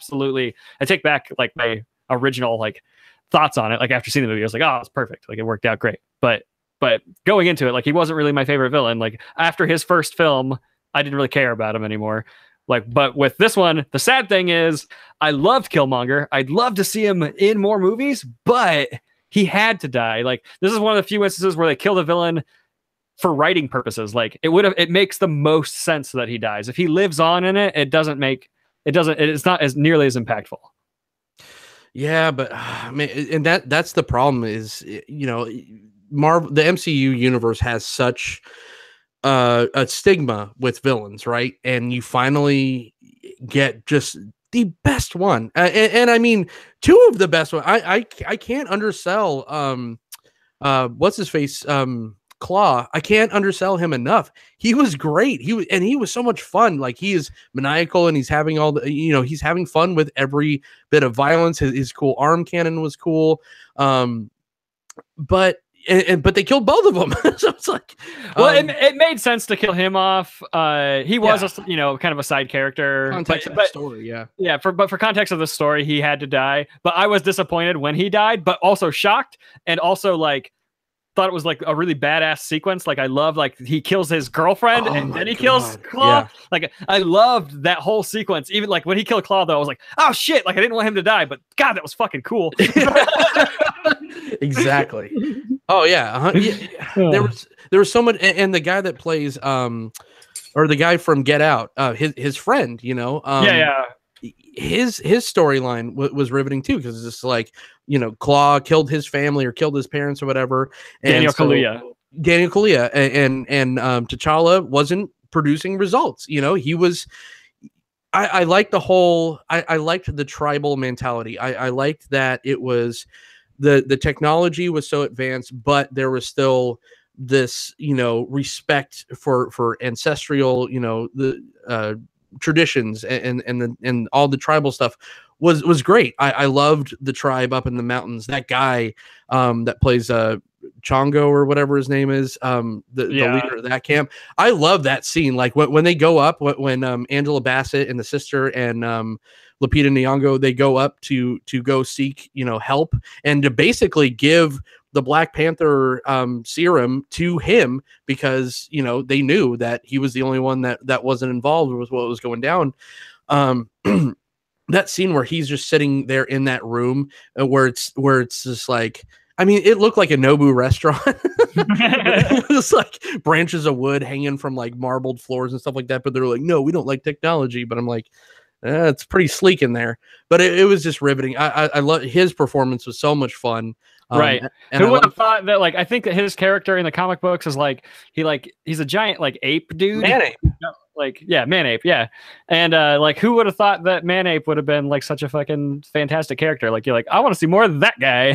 take back like my original like thoughts on it. Like after seeing the movie, I was like, oh, it's perfect. Like it worked out great. But going into it, like he wasn't really my favorite villain. Like after his first film, I didn't really care about him anymore. Like, but with this one, the sad thing is I loved Killmonger. I'd love to see him in more movies, but he had to die. Like this is one of the few instances where they kill the villain for writing purposes. Like it makes the most sense that he dies. If he lives on in it, it's not as nearly as impactful. Yeah, but man, and that's the problem is, you know, the MCU universe has such a stigma with villains, right? And you finally get just the best one, and I mean two of the best one. I can't undersell what's his face Claw. I can't undersell him enough. He was great. He was so much fun. Like he is maniacal, and he's having he's having fun with every bit of violence. His cool arm cannon was cool. But they killed both of them. So it's like, well, it made sense to kill him off. He was kind of a side character. Context of the story, yeah. For context of the story, he had to die. But I was disappointed when he died, but also shocked, and also like thought it was like a really badass sequence. Like I love like he kills his girlfriend and then he kills Claw. Yeah. Like I loved that whole sequence. Even like when he killed Claw, though, I was like, oh shit! Like I didn't want him to die, but God, that was fucking cool. Exactly. Oh yeah. There was so much, and the guy that plays or the guy from Get Out, his friend, you know, his storyline was riveting too, because it's just like, you know, Claw killed his family or killed his parents or whatever. Daniel Kaluuya, and T'Challa wasn't producing results. You know, he was. I liked the whole. I liked the tribal mentality. I liked that it was the technology was so advanced, but there was still this, you know, respect for ancestral, you know, the traditions and all the tribal stuff was great. I loved the tribe up in the mountains. That guy that plays Chongo or whatever his name is, the leader of that camp. I love that scene. Like when they go up, when Angela Bassett and the sister and Lupita Nyong'o, they go up to go seek, you know, help and to basically give the Black Panther serum to him, because, you know, they knew that he was the only one that wasn't involved with what was going down. That scene where he's just sitting there in that room, where it's just like, I mean, it looked like a Nobu restaurant. It was like branches of wood hanging from like marbled floors and stuff like that. But they're like, no, we don't like technology. But I'm like, it's pretty sleek in there. But it was just riveting. I love his performance. Was so much fun. Right. And who would have thought that? Like, I think that his character in the comic books is like he's a giant like ape dude. Man ape. Man ape. Yeah. And like, who would have thought that Man Ape would have been like such a fucking fantastic character? Like, you're like, I want to see more of that guy.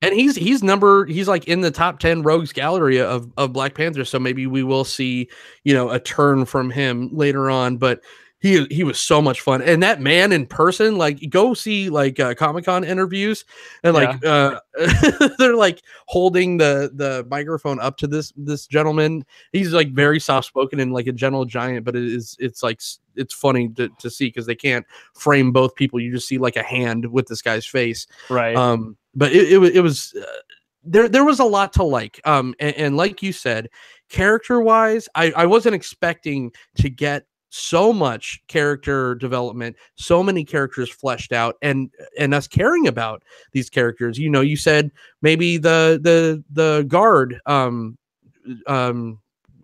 And he's like in the top 10 rogues gallery of Black Panther. So maybe we will see, you know, a turn from him later on. But He was so much fun, and that man in person, like go see like Comic-Con interviews, and like they're like holding the microphone up to this gentleman. He's like very soft spoken and like a gentle giant, but it's like it's funny to see because they can't frame both people. You just see like a hand with this guy's face, right? But it was there was a lot to like, and like you said, character wise, I wasn't expecting to get so much character development, so many characters fleshed out, and us caring about these characters. You know, you said maybe the guard,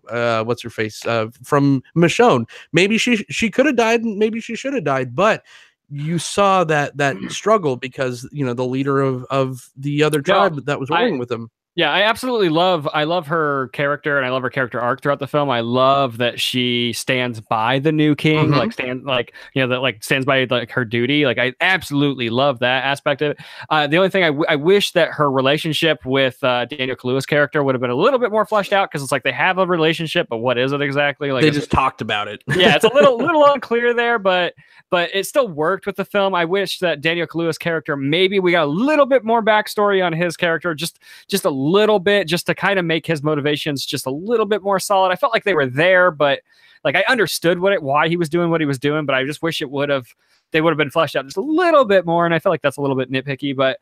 what's her face, from Michonne. Maybe she could have died, and maybe she should have died, but you saw that struggle because you know the leader of the other tribe that was working with him. Yeah, I absolutely love her character, and I love her character arc throughout the film. I love that she stands by the new king, stands by like her duty. Like I absolutely love that aspect of it. The only thing I wish that her relationship with Daniel Kaluuya's character would have been a little bit more fleshed out, because it's like they have a relationship, but what is it exactly? Like they just talked about it. Yeah, it's a little unclear there, but it still worked with the film. I wish that Daniel Kaluuya's character, maybe we got a little bit more backstory on his character, just a little bit, just to kind of make his motivations just a little bit more solid. I felt like they were there, but like I understood why he was doing what he was doing, but I just wish they would have been fleshed out just a little bit more. And I feel like that's a little bit nitpicky, but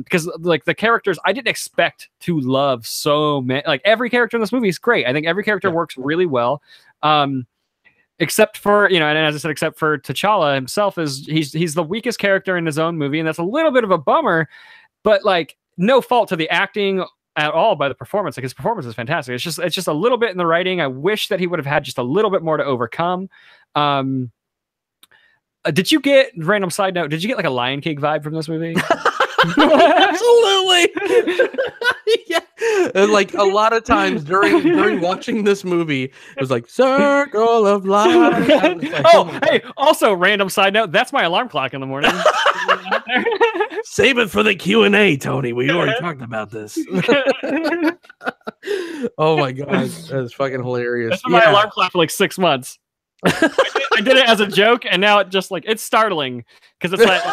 because like the characters, I didn't expect to love so many. Like every character in this movie is great. I think every character works really well. Except for, and as I said, except for T'Challa himself, he's the weakest character in his own movie, and that's a little bit of a bummer, but like no fault to the acting at all by the performance. Like his performance is fantastic. It's just a little bit in the writing. I wish that he would have had just a little bit more to overcome. Did you get, random side note, did you get like a Lion King vibe from this movie? Absolutely. Yeah. And like a lot of times during watching this movie, it was like circle of life. Like, hey, also random side note, that's my alarm clock in the morning. Save it for the Q&A, Tony. We already talked about this. Oh my god, that's fucking hilarious. That's my alarm clock for like 6 months. I did it as a joke, and now it just like it's startling because it's like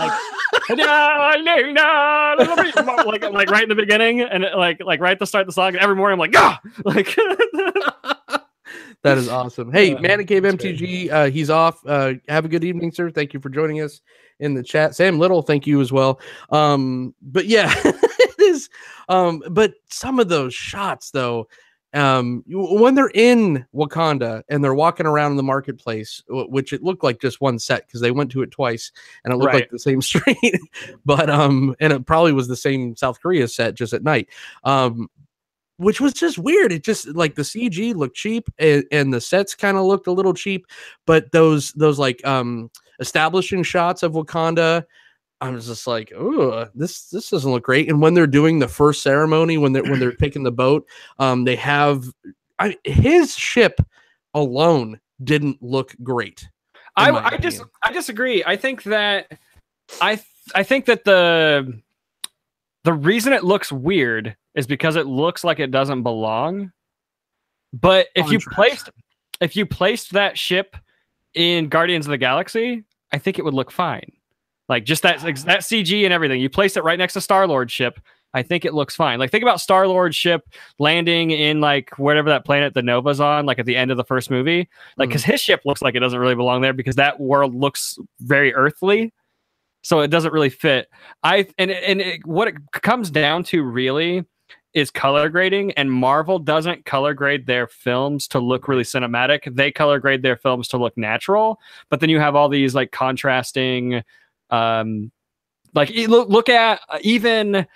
like right in the beginning, and like right at the start of the song, and every morning I'm like, ah, like that is awesome. Hey, Man Cave MTG, he's off. Have a good evening, sir. Thank you for joining us in the chat. Sam Little, thank you as well. But yeah, it is. But some of those shots though. When they're in Wakanda and they're walking around in the marketplace, which it looked like just one set because they went to it twice and it looked like the same street, but and it probably was the same South Korea set just at night, which was just weird. It just like the CG looked cheap and the sets kind of looked a little cheap, but those like establishing shots of Wakanda, I was just like, oh, this doesn't look great. And when they're doing the first ceremony, when they're picking the boat, they have his ship alone didn't look great. I disagree. I think that the reason it looks weird is because it looks like it doesn't belong. But if you placed that ship in Guardians of the Galaxy, I think it would look fine. Like just that CG and everything. You place it right next to Star-Lord's ship, I think it looks fine. Like think about Star-Lord's ship landing in like whatever that planet the Nova's on, like at the end of the first movie. Like because his ship looks like it doesn't really belong there because that world looks very earthly. So it doesn't really fit. What it comes down to really is color grading, and Marvel doesn't color grade their films to look really cinematic. They color grade their films to look natural. But then you have all these like contrasting like look at even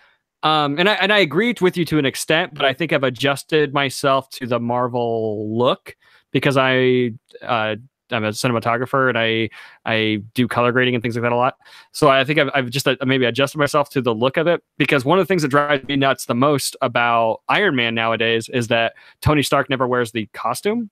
and I agree with you to an extent, but I think I've adjusted myself to the Marvel look because I'm a cinematographer and I do color grading and things like that a lot. So I think I've just maybe adjusted myself to the look of it, because one of the things that drives me nuts the most about Iron Man nowadays is that Tony Stark never wears the costume.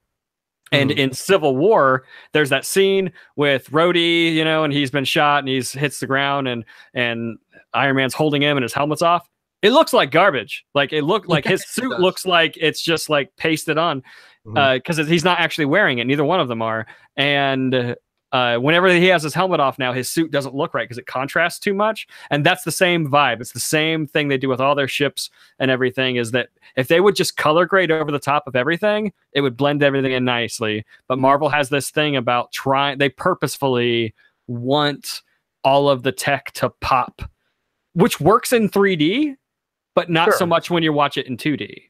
And in Civil War, there's that scene with Rhodey, and he's been shot and hits the ground and Iron Man's holding him and his helmet's off. It looks like garbage. Like it looked like his suit looks like it's just like pasted on because he's not actually wearing it. Neither one of them are. And whenever he has his helmet off now, his suit doesn't look right because it contrasts too much. And that's the same vibe. It's the same thing they do with all their ships and everything, is that if they would just color grade over the top of everything, it would blend everything in nicely. But Marvel has this thing about they purposefully want all of the tech to pop, which works in 3D, but not so much when you watch it in 2D.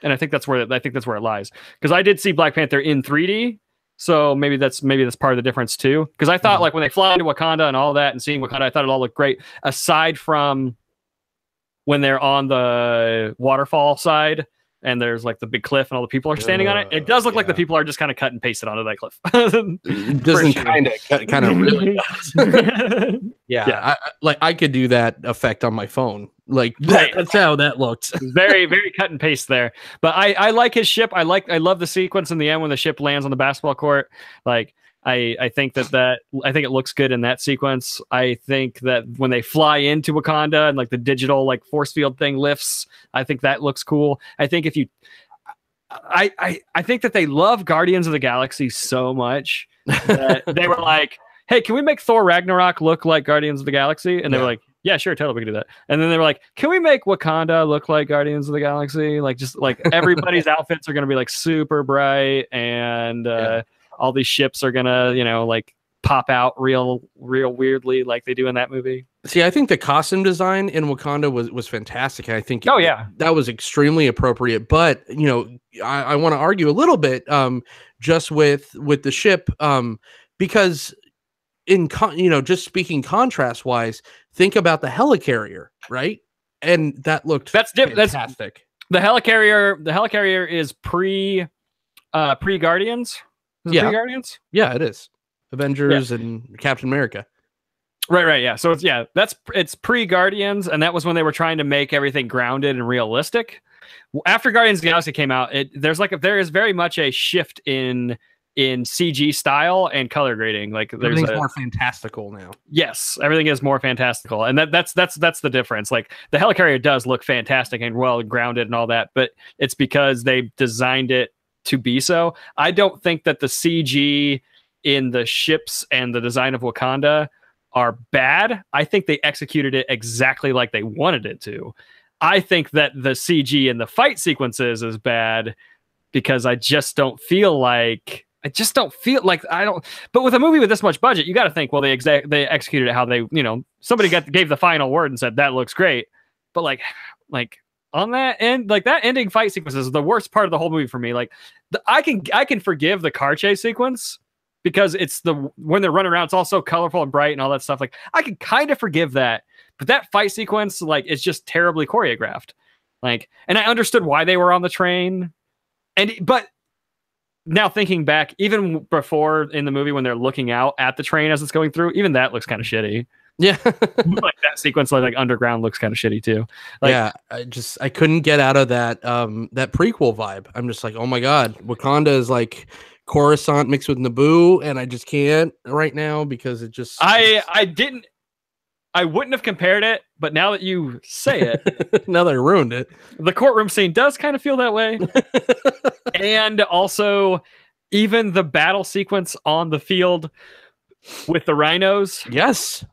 And I think that's where it lies. Because I did see Black Panther in 3D. So maybe that's part of the difference too. Because I thought like when they fly into Wakanda and all that and seeing Wakanda, I thought it all looked great. Aside from when they're on the waterfall side and there's like the big cliff and all the people are standing on it. It does look like the people are just kind of cut and pasted onto that cliff. It doesn't kind of really does. Yeah. I could do that effect on my phone. Like that's how that looked. Very, very cut and paste there. But I like his ship. I love the sequence in the end when the ship lands on the basketball court. Like I think I think it looks good in that sequence. I think that when they fly into Wakanda and like the digital like force field thing lifts, I think that looks cool. I think I think that they love Guardians of the Galaxy so much that they were like, hey, can we make Thor Ragnarok look like Guardians of the Galaxy? And they were like, yeah, sure, totally, we can do that. And then they were like, can we make Wakanda look like Guardians of the Galaxy? Like, just like everybody's outfits are going to be like super bright and all these ships are going to, like pop out real weirdly like they do in that movie. See, I think the costume design in Wakanda was fantastic. I think that was extremely appropriate. But, I want to argue a little bit just with the ship because just speaking contrast wise, think about the helicarrier, right? And that looked fantastic. The helicarrier is pre Guardians. Pre-Guardians? Yeah, it is. Avengers and Captain America. Right, yeah. So it's pre-Guardians, and that was when they were trying to make everything grounded and realistic. After Guardians of the Galaxy came out, there is very much a shift in CG style and color grading. Like everything's more fantastical now. Yes, everything is more fantastical, and that's the difference. Like the helicarrier does look fantastic and well grounded and all that, but it's because they designed it to be so. I don't think that the CG in the ships and the design of Wakanda are bad. I think they executed it exactly like they wanted it to. I think that the CG in the fight sequences is bad because I don't feel like I don't. But with a movie with this much budget, you got to think, well, they executed it how they, somebody gave the final word and said that looks great. But like on that end, like that ending fight sequence is the worst part of the whole movie for me. Like I can forgive the car chase sequence because it's when they're running around, it's all so colorful and bright and all that stuff. Like I can kind of forgive that, but that fight sequence, like, is just terribly choreographed. Like, and I understood why they were on the train, but now thinking back, even before in the movie when they're looking out at the train as it's going through, even that looks kind of shitty. Yeah. Like that sequence, like underground, looks kind of shitty too. Like, yeah, I couldn't get out of that prequel vibe. I'm just like, oh my god, Wakanda is like Coruscant mixed with Naboo, and I just can't right now because it just I wouldn't have compared it, but now that you say it, now that I ruined it, the courtroom scene does kind of feel that way. And also, even the battle sequence on the field with the rhinos. Yes.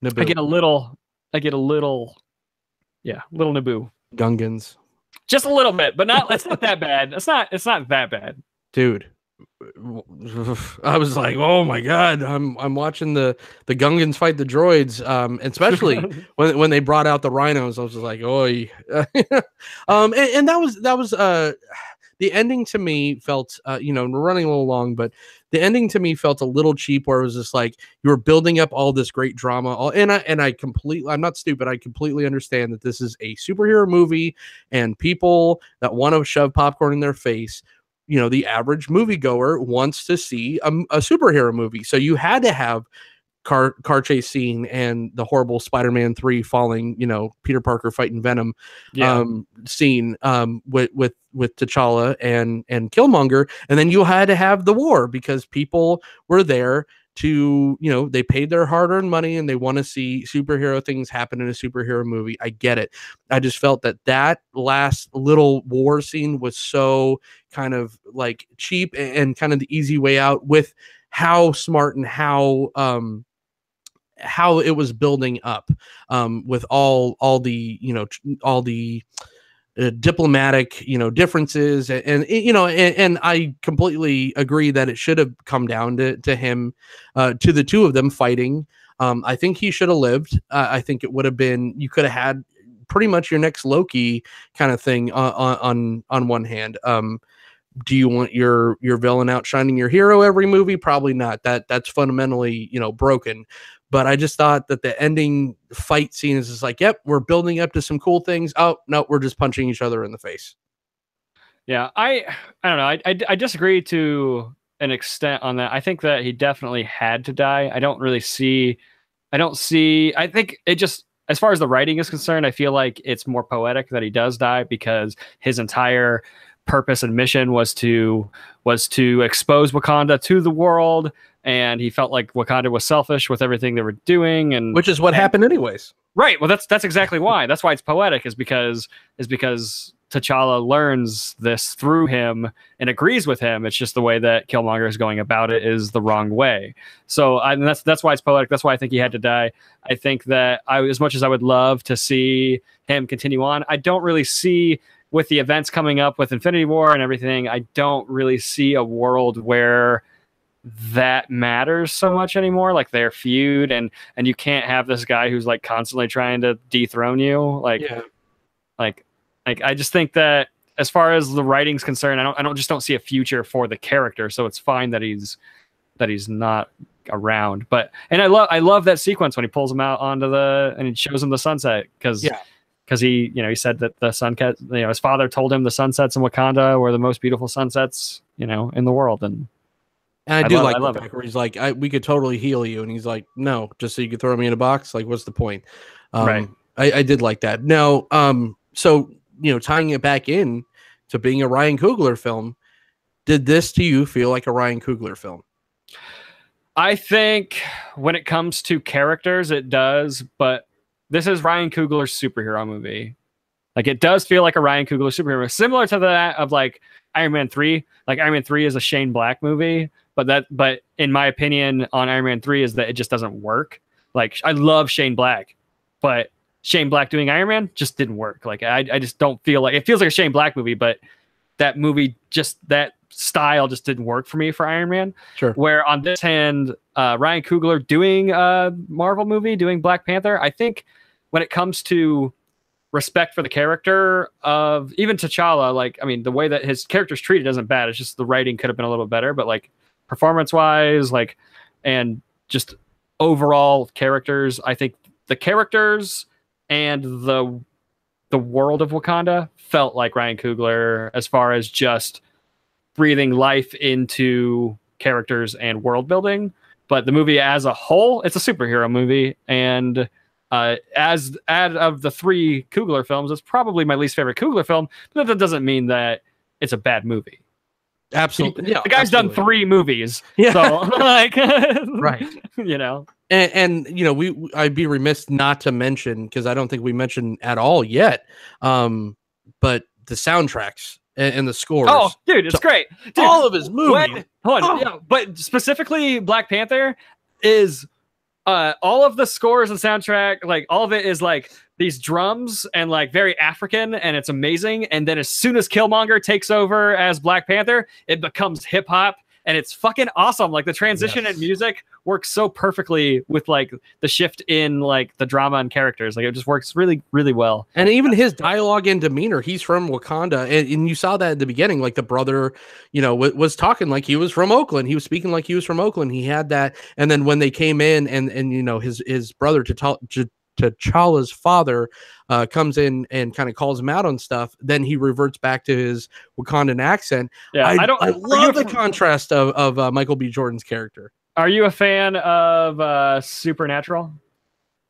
Naboo. I get a little, little Naboo. Gungans. Just a little bit, but it's not that bad. It's not that bad. Dude. I was like, oh my god, I'm watching the Gungans fight the droids, especially when they brought out the rhinos. I was just like, oi. And that was the ending to me felt, we're running a little long, but the ending to me felt a little cheap, where it was just like you were building up all this great drama, I'm not stupid. I completely understand that this is a superhero movie and people that want to shove popcorn in their face. The average moviegoer wants to see a superhero movie. So you had to have car chase scene and the horrible Spider-Man 3 falling, Peter Parker fighting Venom scene with T'Challa and Killmonger. And then you had to have the war because people were there to, they paid their hard-earned money and they want to see superhero things happen in a superhero movie. I get it. I just felt that last little war scene was so kind of like cheap and kind of the easy way out with how smart and how it was building up, with all the, all the diplomatic, differences, and I completely agree that it should have come down to him, to the two of them fighting. I think he should have lived. I think it would have been, you could have had pretty much your next Loki kind of thing on one hand. Do you want your villain outshining your hero every movie? Probably not. That's fundamentally, broken. But I just thought that the ending fight scene is just like, yep, we're building up to some cool things. Oh no, we're just punching each other in the face. Yeah, I don't know. I disagree to an extent on that. I think that he definitely had to die. I think it just, as far as the writing is concerned, I feel like it's more poetic that he does die, because his entire purpose and mission was to expose Wakanda to the world, and he felt like Wakanda was selfish with everything they were doing, and which is what happened anyways. Right. Well, that's exactly why. That's why it's poetic, is because T'Challa learns this through him and agrees with him. It's just the way that Killmonger is going about it is the wrong way. So that's why it's poetic. That's why I think he had to die. I think that as much as I would love to see him continue on, I don't really see, with the events coming up with Infinity War and everything, I don't really see a world where that matters so much anymore, like their feud, and you can't have this guy who's like constantly trying to dethrone you, like I just think that as far as the writing's concerned, I don't see a future for the character, so it's fine that he's not around. But I love that sequence when he pulls him out and he shows him the sunset, because he said that the sunset, his father told him the sunsets in Wakanda were the most beautiful sunsets in the world. And I love the fact where he's like, we could totally heal you. And he's like, no, just so you could throw me in a box. Like, what's the point? Right. I did like that. Now, so, tying it back in to being a Ryan Coogler film, did this to you feel like a Ryan Coogler film? I think when it comes to characters, it does. But this is Ryan Coogler's superhero movie. Like, it does feel like a Ryan Coogler superhero, similar to that of like Iron Man 3. Like, Iron Man 3 is a Shane Black movie. But in my opinion on Iron Man 3 is that it just doesn't work. Like, I love Shane Black, but Shane Black doing Iron Man just didn't work. Like, I just don't feel like, it feels like a Shane Black movie, but that movie, just that style just didn't work for me for Iron Man. Sure. Where on this hand, Ryan Coogler doing a Marvel movie, doing Black Panther, I think when it comes to respect for the character of even T'Challa, like, I mean, the way that his character's treated isn't bad. It's just the writing could have been a little better, but like, performance wise, like, and just overall characters, I think the characters and the world of Wakanda felt like Ryan Coogler, as far as just breathing life into characters and world building. But the movie as a whole, it's a superhero movie, and as of the three Coogler films, it's probably my least favorite Coogler film, but that doesn't mean that it's a bad movie. Absolutely. The guy's done 3 movies. Yeah. So, like, right. And I'd be remiss not to mention, because I don't think we mentioned at all yet, but the soundtracks and the scores. Oh, dude, it's great. Dude, all of his movies. But specifically Black Panther is all of the scores and soundtrack, like all of it is like these drums and like very African, and it's amazing. And then as soon as Killmonger takes over as Black Panther, it becomes hip hop, and it's fucking awesome. Like, the transition in music works so perfectly with like the shift in like the drama and characters. Like, it just works really, really well. And even his dialogue and demeanor, he's from Wakanda, and you saw that at the beginning. Like, the brother, was talking like he was from Oakland. He was speaking like he was from Oakland. He had that, and then when they came in, and his brother T'Challa's father comes in and kind of calls him out on stuff, then he reverts back to his Wakandan accent. Yeah, I love the contrast of Michael B. Jordan's character. Are you a fan of Supernatural?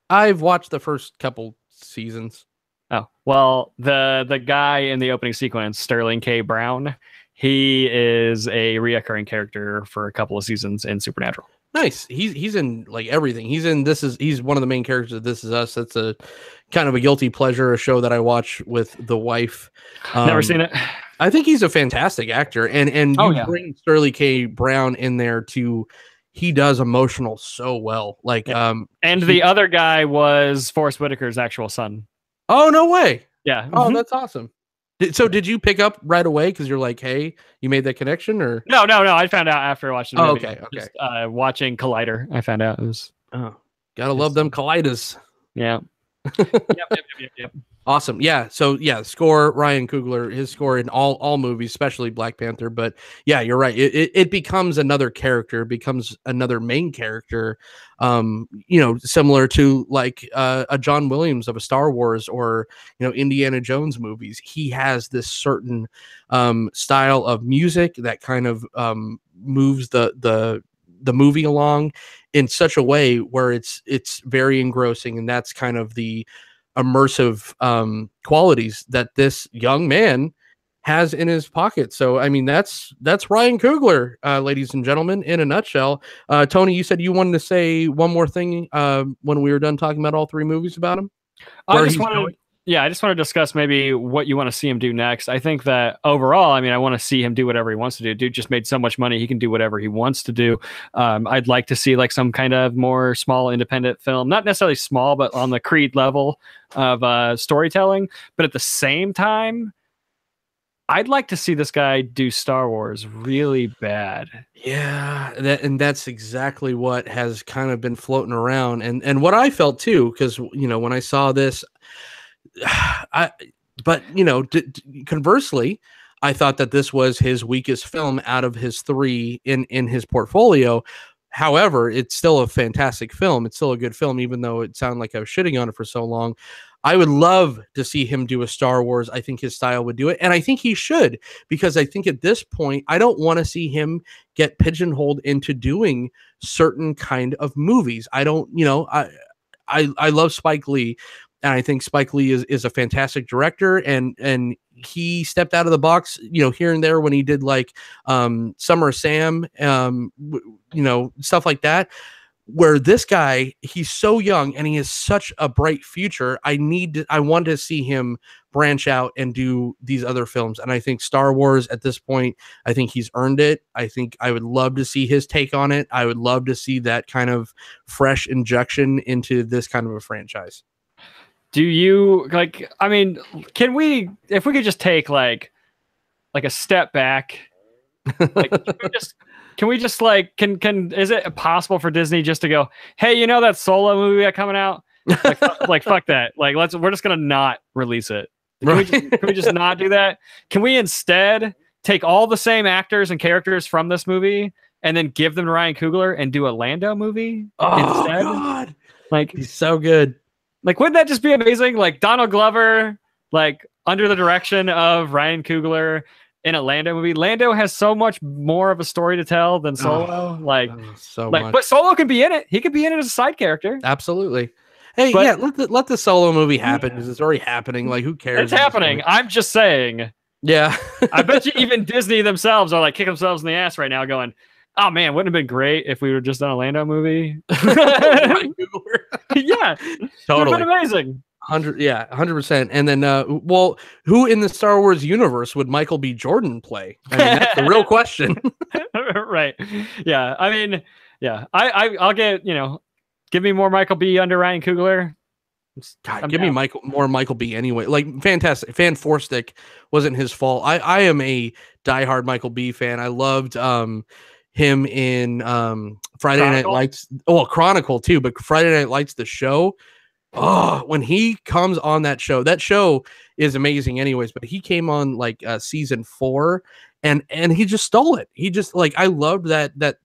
I've watched the first couple seasons. Oh, well, the guy in the opening sequence, Sterling K. Brown, he is a reoccurring character for a couple of seasons in Supernatural. Nice. He's in like everything. He's one of the main characters of This Is Us. That's a kind of a guilty pleasure, a show that I watch with the wife. Never seen it. I think he's a fantastic actor, and you bring Sterling K. Brown in there too. He does emotional so well. Like and the other guy was Forrest Whitaker's actual son. Oh, no way. Yeah. Oh, that's awesome. So did you pick up right away because you're like, hey, you made that connection, or no? I found out after watching the movie. Okay. Just, watching Collider, I found out it was. Oh, gotta love them Colliders. Yeah. Yep. Awesome. Yeah. So yeah, score Ryan Coogler, his score in all movies, especially Black Panther. But yeah, you're right. It becomes another character, becomes another main character. Similar to like a John Williams of a Star Wars or Indiana Jones movies. He has this certain style of music that kind of moves the movie along in such a way where it's very engrossing, and that's kind of the immersive qualities that this young man has in his pocket. So I mean that's Ryan Coogler, ladies and gentlemen, in a nutshell. Tony, you said you wanted to say one more thing when we were done talking about all three movies about him. I just want to discuss maybe what you want to see him do next. I think that overall, I mean, I want to see him do whatever he wants to do. Dude just made so much money, he can do whatever he wants to do. I'd like to see like some kind of more small independent film, not necessarily small, but on the Creed level of storytelling. But at the same time, I'd like to see this guy do Star Wars really bad. Yeah, that's exactly what has kind of been floating around, and what I felt too, because when I saw this. Conversely, I thought that this was his weakest film out of his three in his portfolio. However, it's still a fantastic film. It's still a good film, even though it sounded like I was shitting on it for so long. I would love to see him do a Star Wars. I think his style would do it. And I think he should, because I think at this point, I don't want to see him get pigeonholed into doing certain kind of movies. I don't, I love Spike Lee. And I think Spike Lee is a fantastic director, and he stepped out of the box, here and there when he did like Summer Sam, stuff like that. Where this guy, he's so young and he has such a bright future. I want to see him branch out and do these other films. And I think Star Wars at this point, I think he's earned it. I think I would love to see his take on it. I would love to see that kind of fresh injection into this kind of a franchise. Do you like? I mean, if we could just take like a step back, like can we just is it possible for Disney just to go, hey, that Solo movie that's coming out, like fuck that, like we're just gonna not release it. Can we just not do that? Can we instead take all the same actors and characters from this movie and then give them to Ryan Coogler and do a Lando movie instead? God. Like he's so good. Like, wouldn't that just be amazing? Like Donald Glover, like under the direction of Ryan Coogler in a Lando movie. Lando has so much more of a story to tell than Solo. Much. But Solo can be in it. He could be in it as a side character. Absolutely. Hey, yeah, let the Solo movie happen because it's already happening. Like, who cares? It's happening. I'm just saying. Yeah. I bet you even Disney themselves are like kicking themselves in the ass right now, going, "Oh man, wouldn't it have been great if we were just done a Lando movie?" Yeah, totally been amazing. 100%. And then, who in the Star Wars universe would Michael B. Jordan play? I mean, that's the real question. Right? Yeah. I mean, yeah. I'll get give me more Michael B. under Ryan Coogler. God, give me more Michael B. anyway. Like, fantastic. Fan Forstick wasn't his fault. I am a diehard Michael B. fan. I loved him in Friday Night Lights. Well, Chronicle too, but Friday Night Lights, the show. Oh, when he comes on that show is amazing anyways, but he came on like season 4 and he just stole it. He just I loved that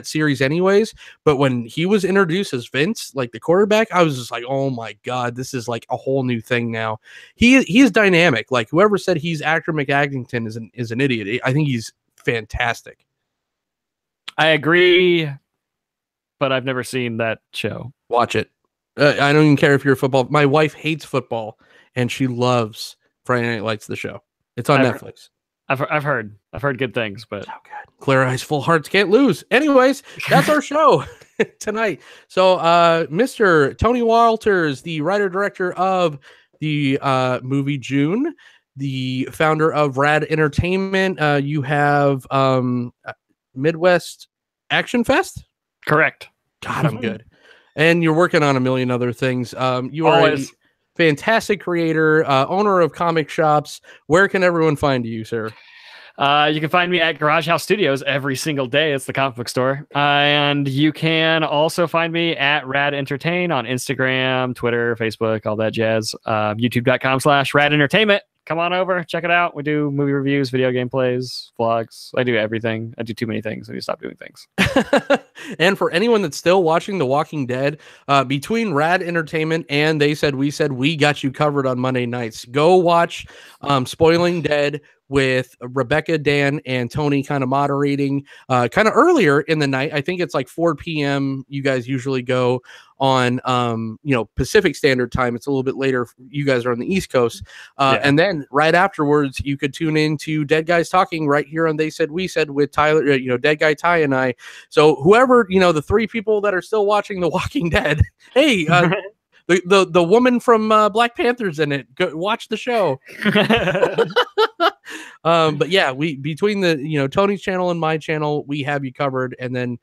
series anyways, but when he was introduced as Vince, like the quarterback, I was just like, oh my God, this is like a whole new thing now. He is dynamic. Like, whoever said he's actor McAddington is an idiot. I think he's fantastic. I agree, but I've never seen that show. Watch it. I don't even care if you're a football. My wife hates football, and she loves Friday Night Lights, the show. It's on Netflix. I've heard good things, but so good. Clear eyes, full hearts can't lose. Anyways, that's our show tonight. So, Mr. Tony Walters, the writer director of the movie June, the founder of Rad Entertainment. You have Midwest Action Fest. correct. God, I'm good. And you're working on a million other things. You are Always. a fantastic creator, owner of comic shops. Where can everyone find you, sir? You can find me at Garage House Studios every single day. It's the comic book store. And you can also find me at Rad Entertain on Instagram, Twitter, Facebook, all that jazz. YouTube.com/Rad Entertainment. Come on over, check it out. We do movie reviews, video game plays, vlogs. I do everything. I do too many things. I need to stop doing things. And for anyone that's still watching The Walking Dead, between Rad Entertainment and They Said, we got you covered on Monday nights. Go watch Spoiling Dead with Rebecca, Dan, and Tony kind of moderating kind of earlier in the night. I think it's like 4 p.m. You guys usually go on Pacific Standard Time. It's a little bit later. You guys are on the East Coast. And then right afterwards, you could tune into Dead Guys Talking right here on They Said We Said with Tyler, Dead Guy Ty and I. So whoever, the 3 people that are still watching The Walking Dead, hey, the woman from Black Panther's in it. Go watch the show. But yeah, we between the Tony's channel and my channel, we have you covered. And then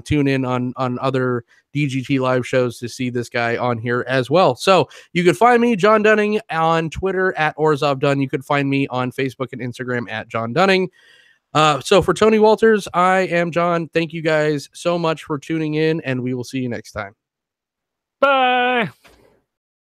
tune in on other DGT live shows to see this guy on here as well. So you could find me, Jon Dunning, on Twitter at OrzovDunn. You could find me on Facebook and Instagram at Jon Dunning. So for Tony Walters, I am John. Thank you guys so much for tuning in, and we will see you next time. Bye.